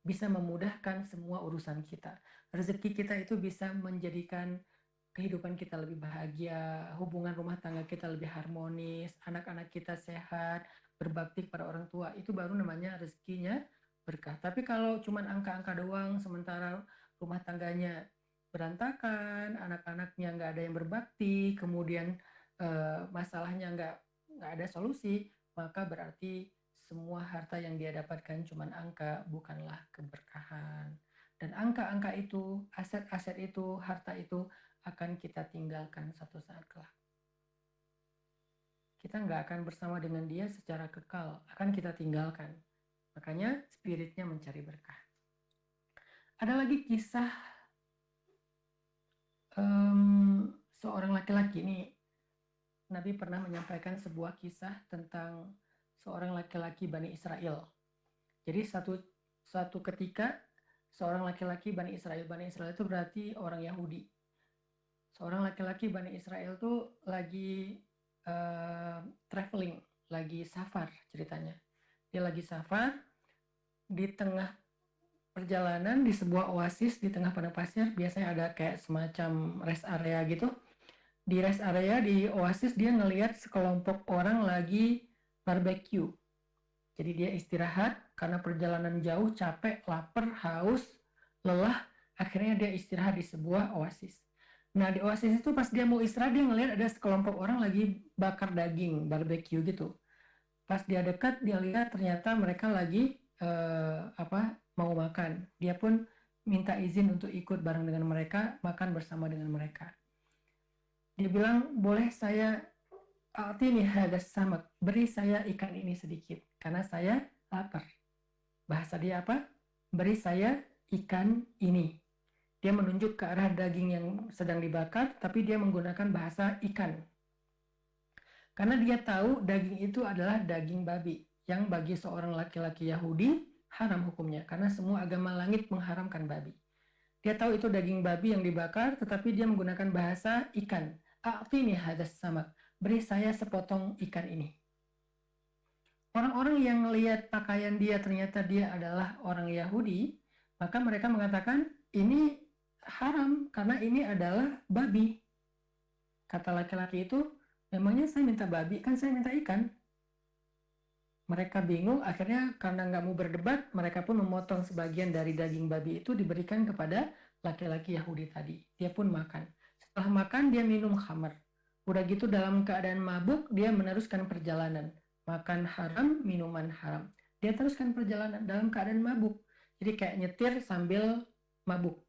Bisa memudahkan semua urusan kita. Rezeki kita itu bisa menjadikan kehidupan kita lebih bahagia, hubungan rumah tangga kita lebih harmonis, anak-anak kita sehat, berbakti kepada orang tua, itu baru namanya rezekinya berkah. Tapi kalau cuma angka-angka doang, sementara rumah tangganya berantakan, anak-anaknya nggak ada yang berbakti, kemudian masalahnya nggak ada solusi, maka berarti semua harta yang dia dapatkan cuma angka, bukanlah keberkahan. Dan angka-angka itu, aset-aset itu, harta itu akan kita tinggalkan suatu saat kelak. Kita nggak akan bersama dengan dia secara kekal, akan kita tinggalkan. Makanya spiritnya mencari berkah. Ada lagi kisah seorang laki-laki. Ini Nabi pernah menyampaikan sebuah kisah tentang seorang laki-laki Bani Israel. Jadi suatu ketika seorang laki-laki Bani Israel itu berarti orang Yahudi. Seorang laki-laki Bani Israel tuh lagi traveling, lagi safar ceritanya. Dia lagi safar di tengah perjalanan di sebuah oasis di tengah padang pasir. Biasanya ada kayak semacam rest area gitu. Di rest area di oasis dia ngelihat sekelompok orang lagi barbecue. Jadi dia istirahat karena perjalanan jauh, capek, lapar, haus, lelah. Akhirnya dia istirahat di sebuah oasis. Nah di oasis itu pas dia mau istirahat, dia ngelihat ada sekelompok orang lagi bakar daging, barbecue gitu. Pas dia dekat, dia lihat ternyata mereka lagi mau makan. Dia pun minta izin untuk ikut bareng dengan mereka, makan bersama dengan mereka. Dia bilang, boleh saya atini hadas samak, beri saya ikan ini sedikit, karena saya lapar. Bahasa dia apa? Beri saya ikan ini. Dia menunjuk ke arah daging yang sedang dibakar, tapi dia menggunakan bahasa ikan. Karena dia tahu daging itu adalah daging babi, yang bagi seorang laki-laki Yahudi haram hukumnya, karena semua agama langit mengharamkan babi. Dia tahu itu daging babi yang dibakar, tetapi dia menggunakan bahasa ikan. A'tini hadas samak. Beri saya sepotong ikan ini. Orang-orang yang lihat pakaian dia ternyata dia adalah orang Yahudi, maka mereka mengatakan ini haram karena ini adalah babi. Kata laki-laki itu, memangnya saya minta babi, kan saya minta ikan. Mereka bingung, akhirnya karena nggak mau berdebat, mereka pun memotong sebagian dari daging babi itu diberikan kepada laki-laki Yahudi tadi. Dia pun makan. Setelah makan, dia minum khamar. Udah gitu dalam keadaan mabuk, dia meneruskan perjalanan. Makan haram, minuman haram. Dia teruskan perjalanan dalam keadaan mabuk. Jadi kayak nyetir sambil mabuk.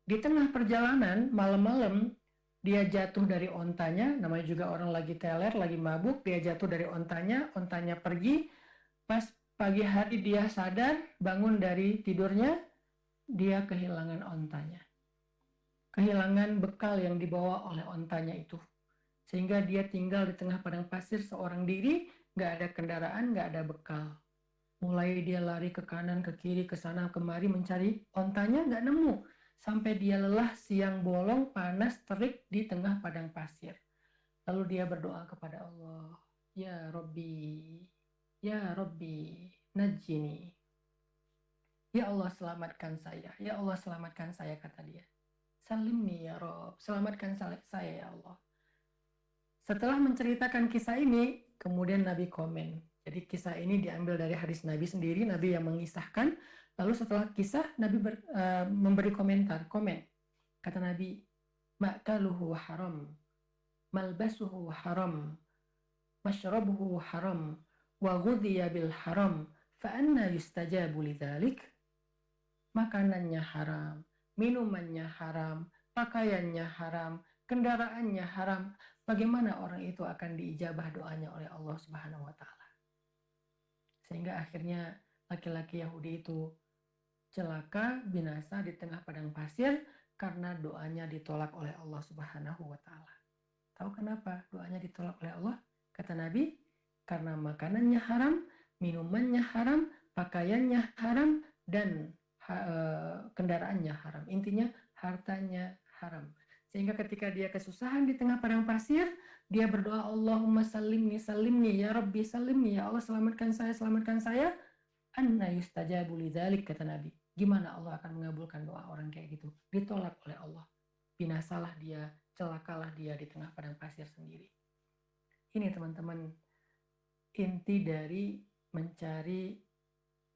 Di tengah perjalanan, malam-malam, dia jatuh dari ontanya, namanya juga orang lagi teler, lagi mabuk, dia jatuh dari ontanya pergi, pas pagi hari dia sadar, bangun dari tidurnya, dia kehilangan ontanya. Kehilangan bekal yang dibawa oleh ontanya itu. Sehingga dia tinggal di tengah padang pasir seorang diri, nggak ada kendaraan, nggak ada bekal. Mulai dia lari ke kanan, ke kiri, ke sana, kemari mencari ontanya, nggak nemu. Sampai dia lelah, siang bolong, panas, terik di tengah padang pasir. Lalu dia berdoa kepada Allah, Ya Rabbi, najini. Ya Allah selamatkan saya, ya Allah selamatkan saya, kata dia. Salimni ya Rabb, selamatkan saya ya Allah. Setelah menceritakan kisah ini, kemudian Nabi komen. Jadi kisah ini diambil dari hadis Nabi sendiri, Nabi yang mengisahkan. Lalu setelah kisah, Nabi memberi komen. Kata Nabi, ma'kaluhu haram, malbasuhu haram, mashrabuhu haram, wa ghudhiya bil haram, fa'anna yustajabu lidzalik. Makanannya haram, minumannya haram, pakaiannya haram, kendaraannya haram. Bagaimana orang itu akan diijabah doanya oleh Allah Subhanahu wa taala? Sehingga akhirnya laki-laki Yahudi itu celaka, binasa di tengah padang pasir karena doanya ditolak oleh Allah Subhanahu wa taala. Tahu kenapa doanya ditolak oleh Allah? Kata Nabi, karena makanannya haram, minumannya haram, pakaiannya haram, dan kendaraannya haram. Intinya hartanya haram. Sehingga ketika dia kesusahan di tengah padang pasir, dia berdoa, Allahumma salimni, ya Rabbi salimni, ya Allah selamatkan saya. Anna yustajabu lidzalik, kata Nabi. Gimana Allah akan mengabulkan doa orang kayak gitu? Ditolak oleh Allah. Binasalah dia, celakalah dia di tengah padang pasir sendiri. Ini teman-teman, inti dari mencari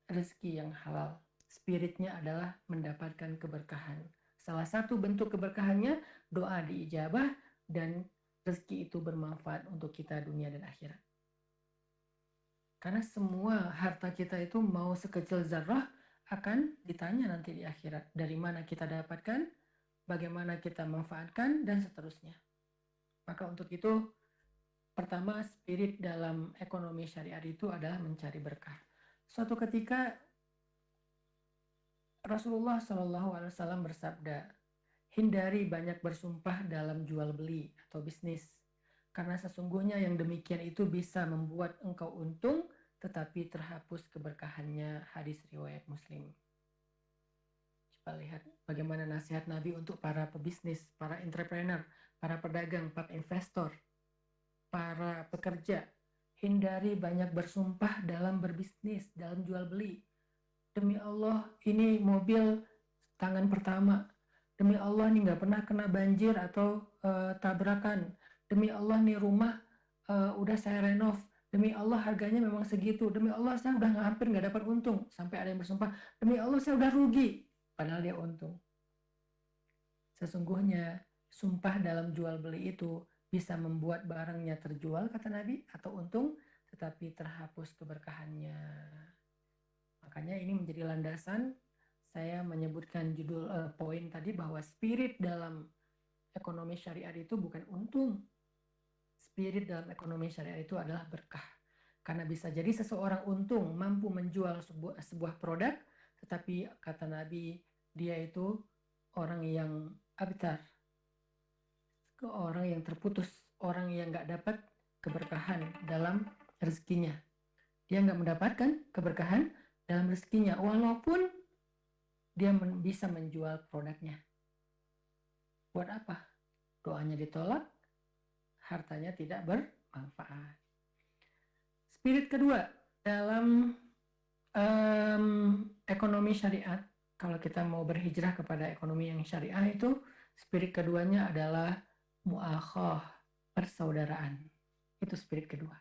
rezeki yang halal. Spiritnya adalah mendapatkan keberkahan. Salah satu bentuk keberkahannya, doa diijabah dan rezeki itu bermanfaat untuk kita dunia dan akhirat. Karena semua harta kita itu mau sekecil zarrah akan ditanya nanti di akhirat. Dari mana kita dapatkan, bagaimana kita manfaatkan, dan seterusnya. Maka untuk itu, pertama, spirit dalam ekonomi syariat itu adalah mencari berkah. Suatu ketika Rasulullah SAW bersabda, hindari banyak bersumpah dalam jual beli atau bisnis, karena sesungguhnya yang demikian itu bisa membuat engkau untung, tetapi terhapus keberkahannya. Hadis riwayat Muslim. Coba lihat bagaimana nasihat Nabi untuk para pebisnis, para entrepreneur, para pedagang, para investor, para pekerja. Hindari banyak bersumpah dalam berbisnis, dalam jual beli. Demi Allah, ini mobil tangan pertama. Demi Allah, ini nggak pernah kena banjir atau tabrakan. Demi Allah, nih rumah udah saya renov. Demi Allah, harganya memang segitu. Demi Allah, saya udah hampir nggak dapat untung. Sampai ada yang bersumpah, demi Allah, saya udah rugi. Padahal dia untung. Sesungguhnya, sumpah dalam jual beli itu bisa membuat barangnya terjual, kata Nabi, atau untung, tetapi terhapus keberkahannya. Makanya ini menjadi landasan saya menyebutkan judul poin tadi bahwa spirit dalam ekonomi syariat itu bukan untung. Spirit dalam ekonomi syariat itu adalah berkah. Karena bisa jadi seseorang untung mampu menjual sebuah produk, tetapi kata Nabi, dia itu orang yang abtar, orang yang terputus, orang yang nggak dapat keberkahan dalam rezekinya. Dia nggak mendapatkan keberkahan dalam rezekinya, walaupun dia bisa menjual produknya. Buat apa? Doanya ditolak, hartanya tidak bermanfaat. Spirit kedua dalam ekonomi syariat, kalau kita mau berhijrah kepada ekonomi yang syariah itu, spirit keduanya adalah mu'akhah, persaudaraan. Itu spirit kedua.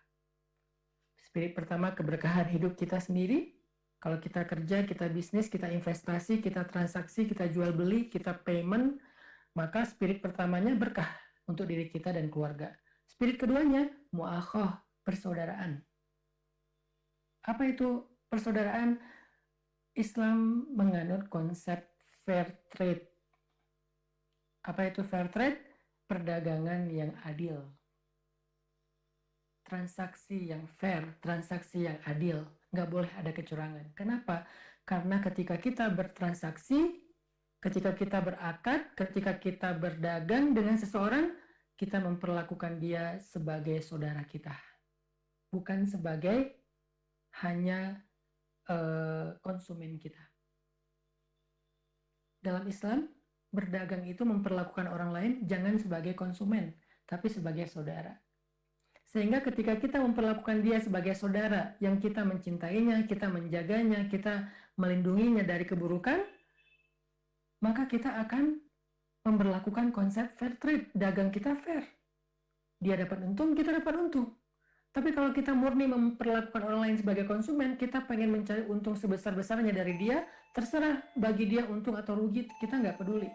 Spirit pertama, keberkahan hidup kita sendiri. Kalau kita kerja, kita bisnis, kita investasi, kita transaksi, kita jual beli, kita payment, maka spirit pertamanya berkah untuk diri kita dan keluarga. Spirit keduanya, mu'akhah, persaudaraan. Apa itu persaudaraan? Islam menganut konsep fair trade. Apa itu fair trade? Perdagangan yang adil. Transaksi yang fair, transaksi yang adil. Nggak boleh ada kecurangan. Kenapa? Karena ketika kita bertransaksi, ketika kita berakad, ketika kita berdagang dengan seseorang, kita memperlakukan dia sebagai saudara kita. Bukan sebagai hanya konsumen kita. Dalam Islam, berdagang itu memperlakukan orang lain jangan sebagai konsumen, tapi sebagai saudara. Sehingga ketika kita memperlakukan dia sebagai saudara yang kita mencintainya, kita menjaganya, kita melindunginya dari keburukan, maka kita akan memperlakukan konsep fair trade. Dagang kita fair. Dia dapat untung, kita dapat untung. Tapi kalau kita murni memperlakukan orang lain sebagai konsumen, kita pengen mencari untung sebesar-besarnya dari dia, terserah bagi dia untung atau rugi, kita nggak peduli.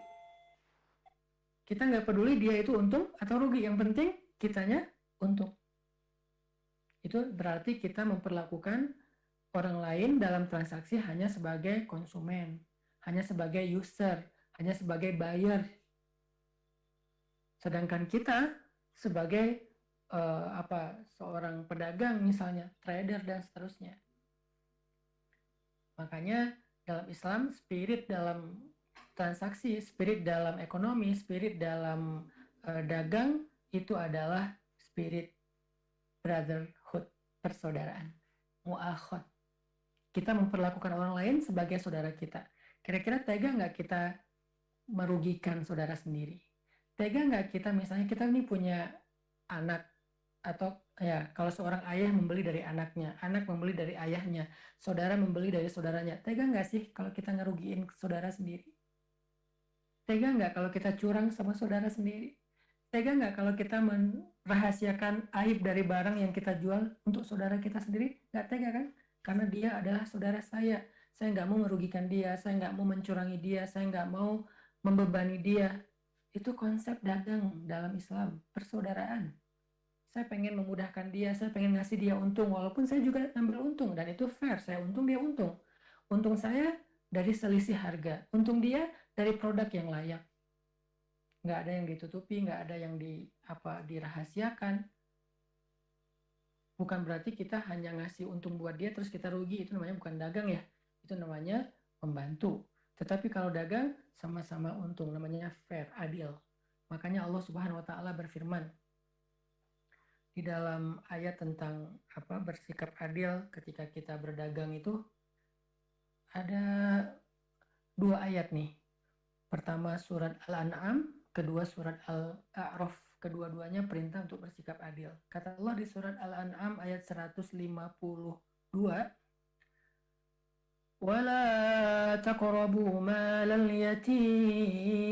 Kita nggak peduli dia itu untung atau rugi, yang penting kitanya untung. Itu berarti kita memperlakukan orang lain dalam transaksi hanya sebagai konsumen, hanya sebagai user, hanya sebagai buyer. Sedangkan kita sebagai seorang pedagang misalnya, trader dan seterusnya. Makanya dalam Islam, spirit dalam transaksi, spirit dalam ekonomi, spirit dalam dagang itu adalah spirit brotherhood, persaudaraan, mu'akhad. Kita memperlakukan orang lain sebagai saudara kita. Kira-kira tega nggak kita merugikan saudara sendiri? Tega nggak kita, misalnya kita ini punya anak, atau ya kalau seorang ayah membeli dari anaknya, anak membeli dari ayahnya, saudara membeli dari saudaranya, tega nggak sih kalau kita ngerugiin saudara sendiri? Tega nggak kalau kita curang sama saudara sendiri? Tega nggak kalau kita merahasiakan aib dari barang yang kita jual untuk saudara kita sendiri? Nggak tega kan? Karena dia adalah saudara saya nggak mau merugikan dia, saya nggak mau mencurangi dia, saya nggak mau membebani dia. Itu konsep dagang dalam Islam, persaudaraan. Saya pengen memudahkan dia, saya pengen ngasih dia untung, walaupun saya juga ambil untung, dan itu fair, saya untung, dia untung. Untung saya dari selisih harga, untung dia dari produk yang layak. Nggak ada yang ditutupi, nggak ada yang dirahasiakan. Bukan berarti kita hanya ngasih untung buat dia, terus kita rugi, itu namanya bukan dagang ya, itu namanya membantu. Tetapi kalau dagang, sama-sama untung, namanya fair, adil. Makanya Allah Subhanahu wa Ta'ala berfirman di dalam ayat tentang bersikap adil ketika kita berdagang itu, ada dua ayat nih. Pertama surat Al-An'am, kedua surat Al-A'raf. Kedua-duanya perintah untuk bersikap adil. Kata Allah di surat Al-An'am ayat 152, وَلَا تَقْرَبُوا مَالَ الْيَتِيمِ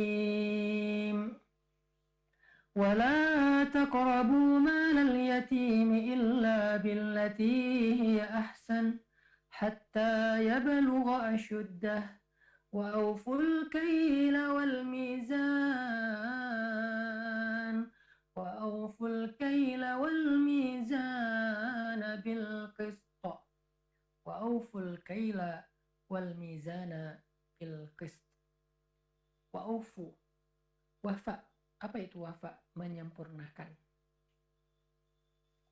ولا تقربوا مال اليتيم إلا بالتي هي أحسن حتى يبلغ أشده وأوفوا الكيل والميزان بالقسط وأوفوا wafa. Apa itu wafa? Menyempurnakan.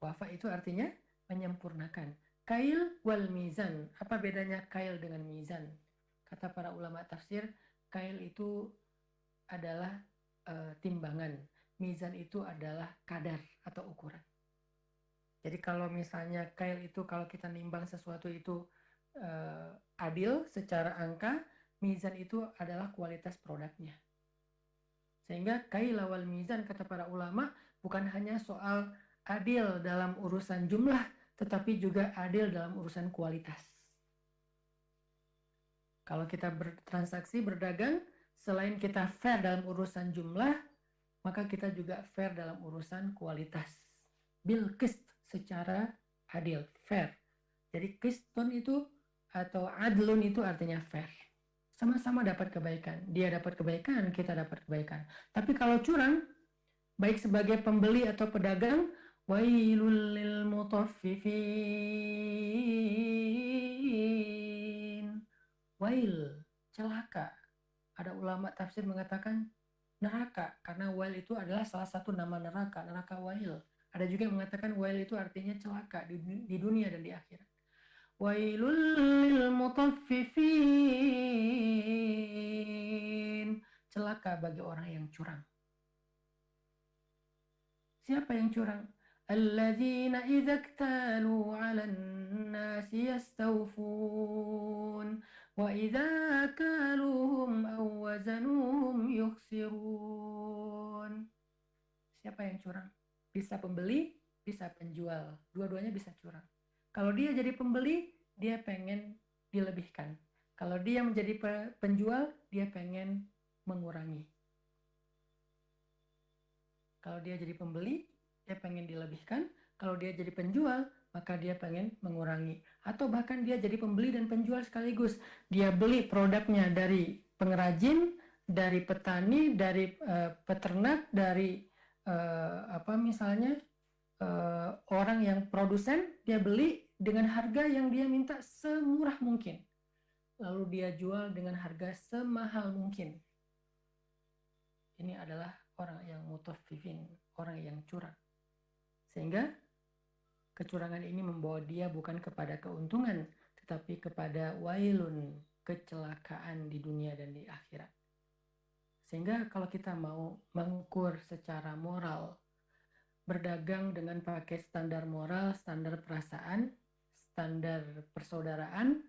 Wafa itu artinya menyempurnakan. Kail wal mizan. Apa bedanya kail dengan mizan? Kata para ulama tafsir, kail itu adalah timbangan. Mizan itu adalah kadar atau ukuran. Jadi kalau misalnya kail itu, kalau kita nimbang sesuatu itu adil secara angka, mizan itu adalah kualitas produknya. Sehingga kaila wal mizan, kata para ulama, bukan hanya soal adil dalam urusan jumlah, tetapi juga adil dalam urusan kualitas. Kalau kita bertransaksi, berdagang, selain kita fair dalam urusan jumlah, maka kita juga fair dalam urusan kualitas. Bil qist, secara adil, fair. Jadi qistun itu atau adlun itu artinya fair. Sama-sama dapat kebaikan. Dia dapat kebaikan, kita dapat kebaikan. Tapi kalau curang, baik sebagai pembeli atau pedagang, wailul lil mutaffifin. Wail, celaka. Ada ulama tafsir mengatakan neraka, karena wail itu adalah salah satu nama neraka, neraka wail. Ada juga yang mengatakan wail itu artinya celaka di dunia dan di akhirat. Wailul lil mutaffifin. Celaka bagi orang yang curang. Siapa yang curang? Alladzina idza iktalu 'alan nasi yastawfun wa idza kaluhum aw wazanuhum yukhsirun. Siapa yang curang? Bisa pembeli, bisa penjual. Dua-duanya bisa curang. Kalau dia jadi pembeli, dia pengen dilebihkan. Kalau dia menjadi penjual, dia pengen mengurangi. Kalau dia jadi pembeli, dia pengen dilebihkan. Kalau dia jadi penjual, maka dia pengen mengurangi. Atau bahkan dia jadi pembeli dan penjual sekaligus. Dia beli produknya dari pengrajin, dari petani, dari peternak, dari orang yang produsen, dia beli dengan harga yang dia minta semurah mungkin. Lalu dia jual dengan harga semahal mungkin. Ini adalah orang yang mutaffifin, orang yang curang. Sehingga kecurangan ini membawa dia bukan kepada keuntungan, tetapi kepada wailun, kecelakaan di dunia dan di akhirat. Sehingga kalau kita mau mengukur secara moral, berdagang dengan pakai standar moral, standar perasaan, standar persaudaraan,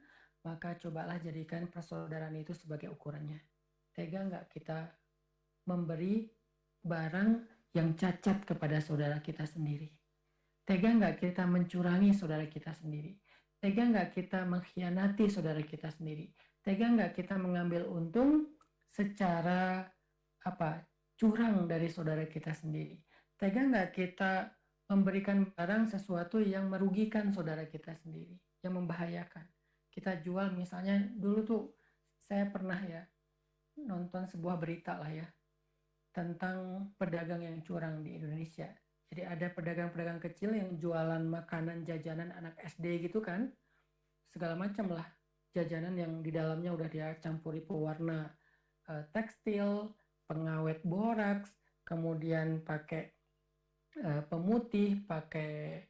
maka cobalah jadikan persaudaraan itu sebagai ukurannya. Tega nggak kita memberi barang yang cacat kepada saudara kita sendiri? Tega nggak kita mencurangi saudara kita sendiri? Tega nggak kita mengkhianati saudara kita sendiri? Tega nggak kita mengambil untung secara curang dari saudara kita sendiri? Tega nggak kita memberikan barang sesuatu yang merugikan saudara kita sendiri, yang membahayakan? Kita jual misalnya, dulu tuh saya pernah ya nonton sebuah berita lah ya, tentang pedagang yang curang di Indonesia. Jadi ada pedagang-pedagang kecil yang jualan makanan jajanan anak SD gitu kan, segala macam lah jajanan yang di dalamnya udah dia campuri pewarna tekstil, pengawet boraks, kemudian pakai pemutih, pakai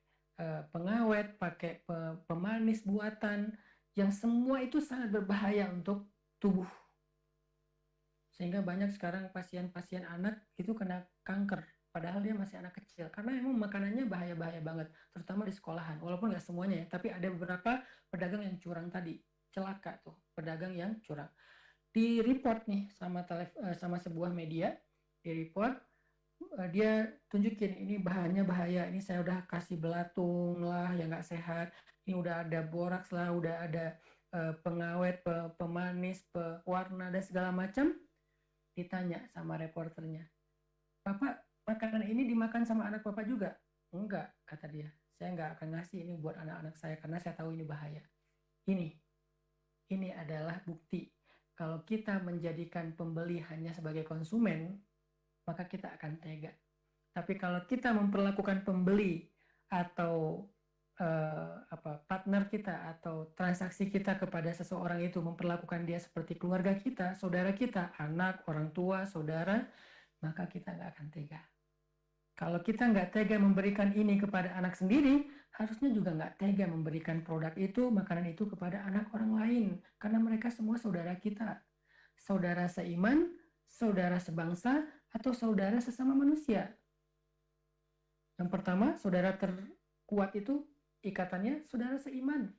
pengawet, pakai pemanis buatan, yang semua itu sangat berbahaya untuk tubuh. Sehingga banyak sekarang pasien-pasien anak itu kena kanker, padahal dia masih anak kecil, karena emang makanannya bahaya-bahaya banget, terutama di sekolahan. Walaupun nggak semuanya ya, tapi ada beberapa pedagang yang curang tadi, celaka tuh pedagang yang curang. Di report nih sama sebuah media, di report, dia tunjukin ini bahannya bahaya, ini saya udah kasih belatung lah yang nggak sehat, ini udah ada boraks lah, udah ada pengawet, pemanis, pewarna dan segala macam. Ditanya sama reporternya, Bapak, makanan ini dimakan sama anak Bapak juga? Enggak, kata dia. Saya nggak akan ngasih ini buat anak-anak saya karena saya tahu ini bahaya. Ini adalah bukti. Kalau kita menjadikan pembeli hanya sebagai konsumen, maka kita akan tega. Tapi kalau kita memperlakukan pembeli atau partner kita atau transaksi kita kepada seseorang itu, memperlakukan dia seperti keluarga kita, saudara kita, anak, orang tua, saudara, maka kita nggak akan tega. Kalau kita nggak tega memberikan ini kepada anak sendiri, harusnya juga nggak tega memberikan produk itu, makanan itu kepada anak orang lain, karena mereka semua saudara kita, saudara seiman, saudara sebangsa, atau saudara sesama manusia. Yang pertama, saudara terkuat itu ikatannya saudara seiman.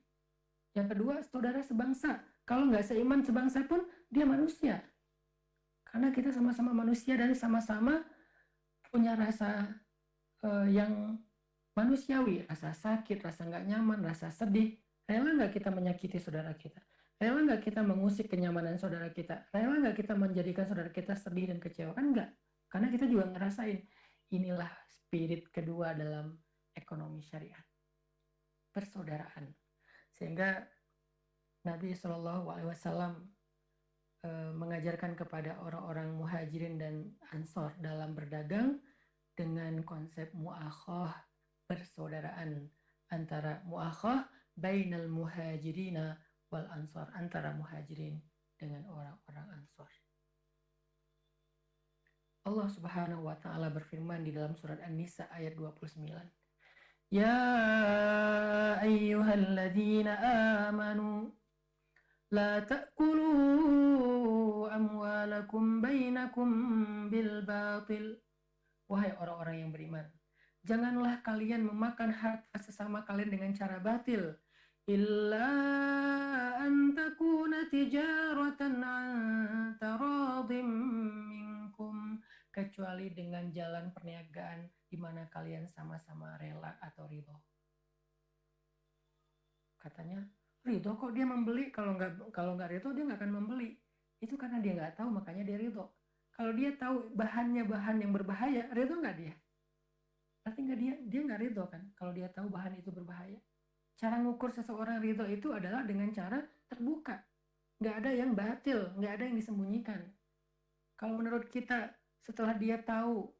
Yang kedua, saudara sebangsa. Kalau nggak seiman sebangsa pun, dia manusia. Karena kita sama-sama manusia dan sama-sama punya rasa yang manusiawi, rasa sakit, rasa nggak nyaman, rasa sedih. Rela nggak kita menyakiti saudara kita? Rela nggak kita mengusik kenyamanan saudara kita? Rela nggak kita menjadikan saudara kita sedih dan kecewa? Kan nggak. Karena kita juga ngerasain. Inilah spirit kedua dalam ekonomi syariat. Persaudaraan. Sehingga Nabi SAW mengajarkan kepada orang-orang muhajirin dan ansor dalam berdagang dengan konsep mu'akhah, persaudaraan antara mu'akhah bainal muhajirina wal ansor, antara muhajirin dengan orang-orang ansor. Allah Subhanahu wa taala berfirman di dalam surat An-Nisa ayat 29. Ya ayyuhalladzina amanu la ta'kulu amwalakum bainakum bil batil. Wahai orang-orang yang beriman, janganlah kalian memakan harta sesama kalian dengan cara batil. Illa an takuna tijaratan an taradim minkum, kecuali dengan jalan perniagaan di mana kalian sama-sama rela atau ridho. Katanya, ridho kok dia membeli, kalau nggak ridho dia nggak akan membeli. Itu karena dia nggak tahu, makanya dia ridho. Kalau dia tahu bahannya bahan yang berbahaya, ridho nggak dia? Berarti nggak dia nggak ridho kan? Kalau dia tahu bahan itu berbahaya. Cara ngukur seseorang ridho itu adalah dengan cara terbuka. Nggak ada yang batil, nggak ada yang disembunyikan. Kalau menurut kita, setelah dia tahu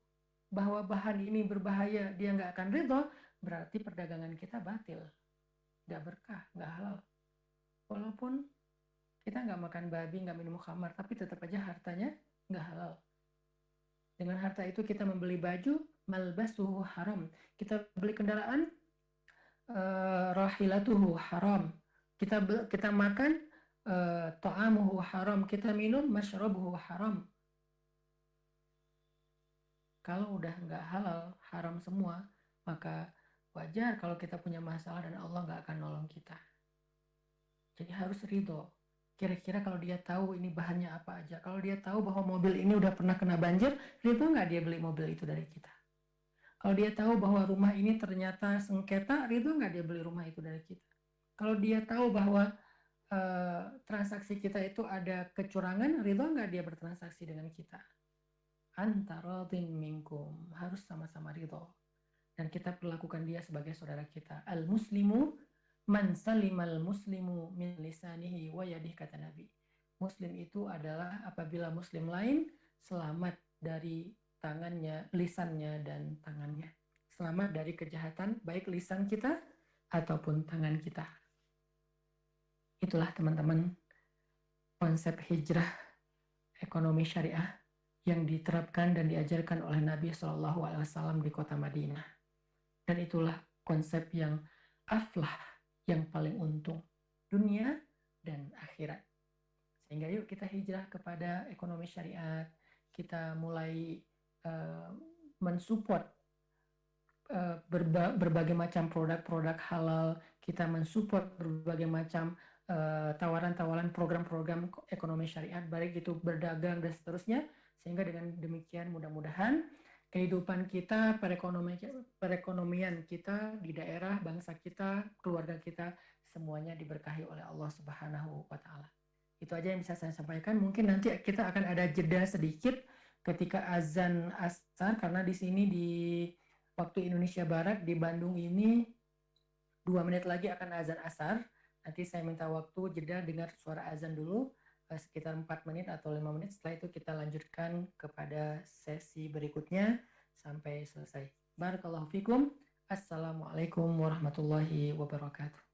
bahwa bahan ini berbahaya, dia nggak akan ridho, berarti perdagangan kita batil. Nggak berkah, nggak halal. Walaupun kita nggak makan babi, nggak minum khamar, tapi tetap aja hartanya nggak halal. Dengan harta itu kita membeli baju, malbasuhu haram. Kita beli kendaraan, rahilatuhu haram. Kita makan, ta'amuhu haram. Kita minum, mashrabuhu haram. Kalau udah nggak halal, haram semua, maka wajar kalau kita punya masalah dan Allah nggak akan nolong kita. Jadi harus ridho. Kira-kira kalau dia tahu ini bahannya apa aja, kalau dia tahu bahwa mobil ini udah pernah kena banjir, ridho nggak dia beli mobil itu dari kita? Kalau dia tahu bahwa rumah ini ternyata sengketa, ridho nggak dia beli rumah itu dari kita? Kalau dia tahu bahwa transaksi kita itu ada kecurangan, ridho nggak dia bertransaksi dengan kita? Antaradin minkum, harus sama-sama ridho. Dan kita perlakukan dia sebagai saudara kita. Al-muslimu man salimal muslimu min lisanihi wa yadihi, kata Nabi. Muslim itu adalah apabila muslim lain selamat dari tangannya, lisannya, dan tangannya. Selamat dari kejahatan, baik lisan kita ataupun tangan kita. Itulah teman-teman konsep hijrah ekonomi syariah yang diterapkan dan diajarkan oleh Nabi SAW di kota Madinah. Dan itulah konsep yang aflah, yang paling untung, dunia dan akhirat. Sehingga yuk kita hijrah kepada ekonomi syariat, kita mulai mensupport berbagai macam produk-produk halal, kita mensupport berbagai macam tawaran-tawaran program-program ekonomi syariat, baik itu berdagang dan seterusnya, sehingga dengan demikian mudah-mudahan kehidupan kita, perekonomian kita di daerah, bangsa kita, keluarga kita, semuanya diberkahi oleh Allah Subhanahu wa Ta'ala. Itu aja yang bisa saya sampaikan. Mungkin nanti kita akan ada jeda sedikit ketika azan asar, karena di sini di waktu Indonesia Barat, di Bandung ini 2 menit lagi akan azan asar. Nanti saya minta waktu jeda dengar suara azan dulu, sekitar 4 menit atau 5 menit. Setelah itu kita lanjutkan kepada sesi berikutnya sampai selesai. Barakallahu fikum. Assalamualaikum warahmatullahi wabarakatuh.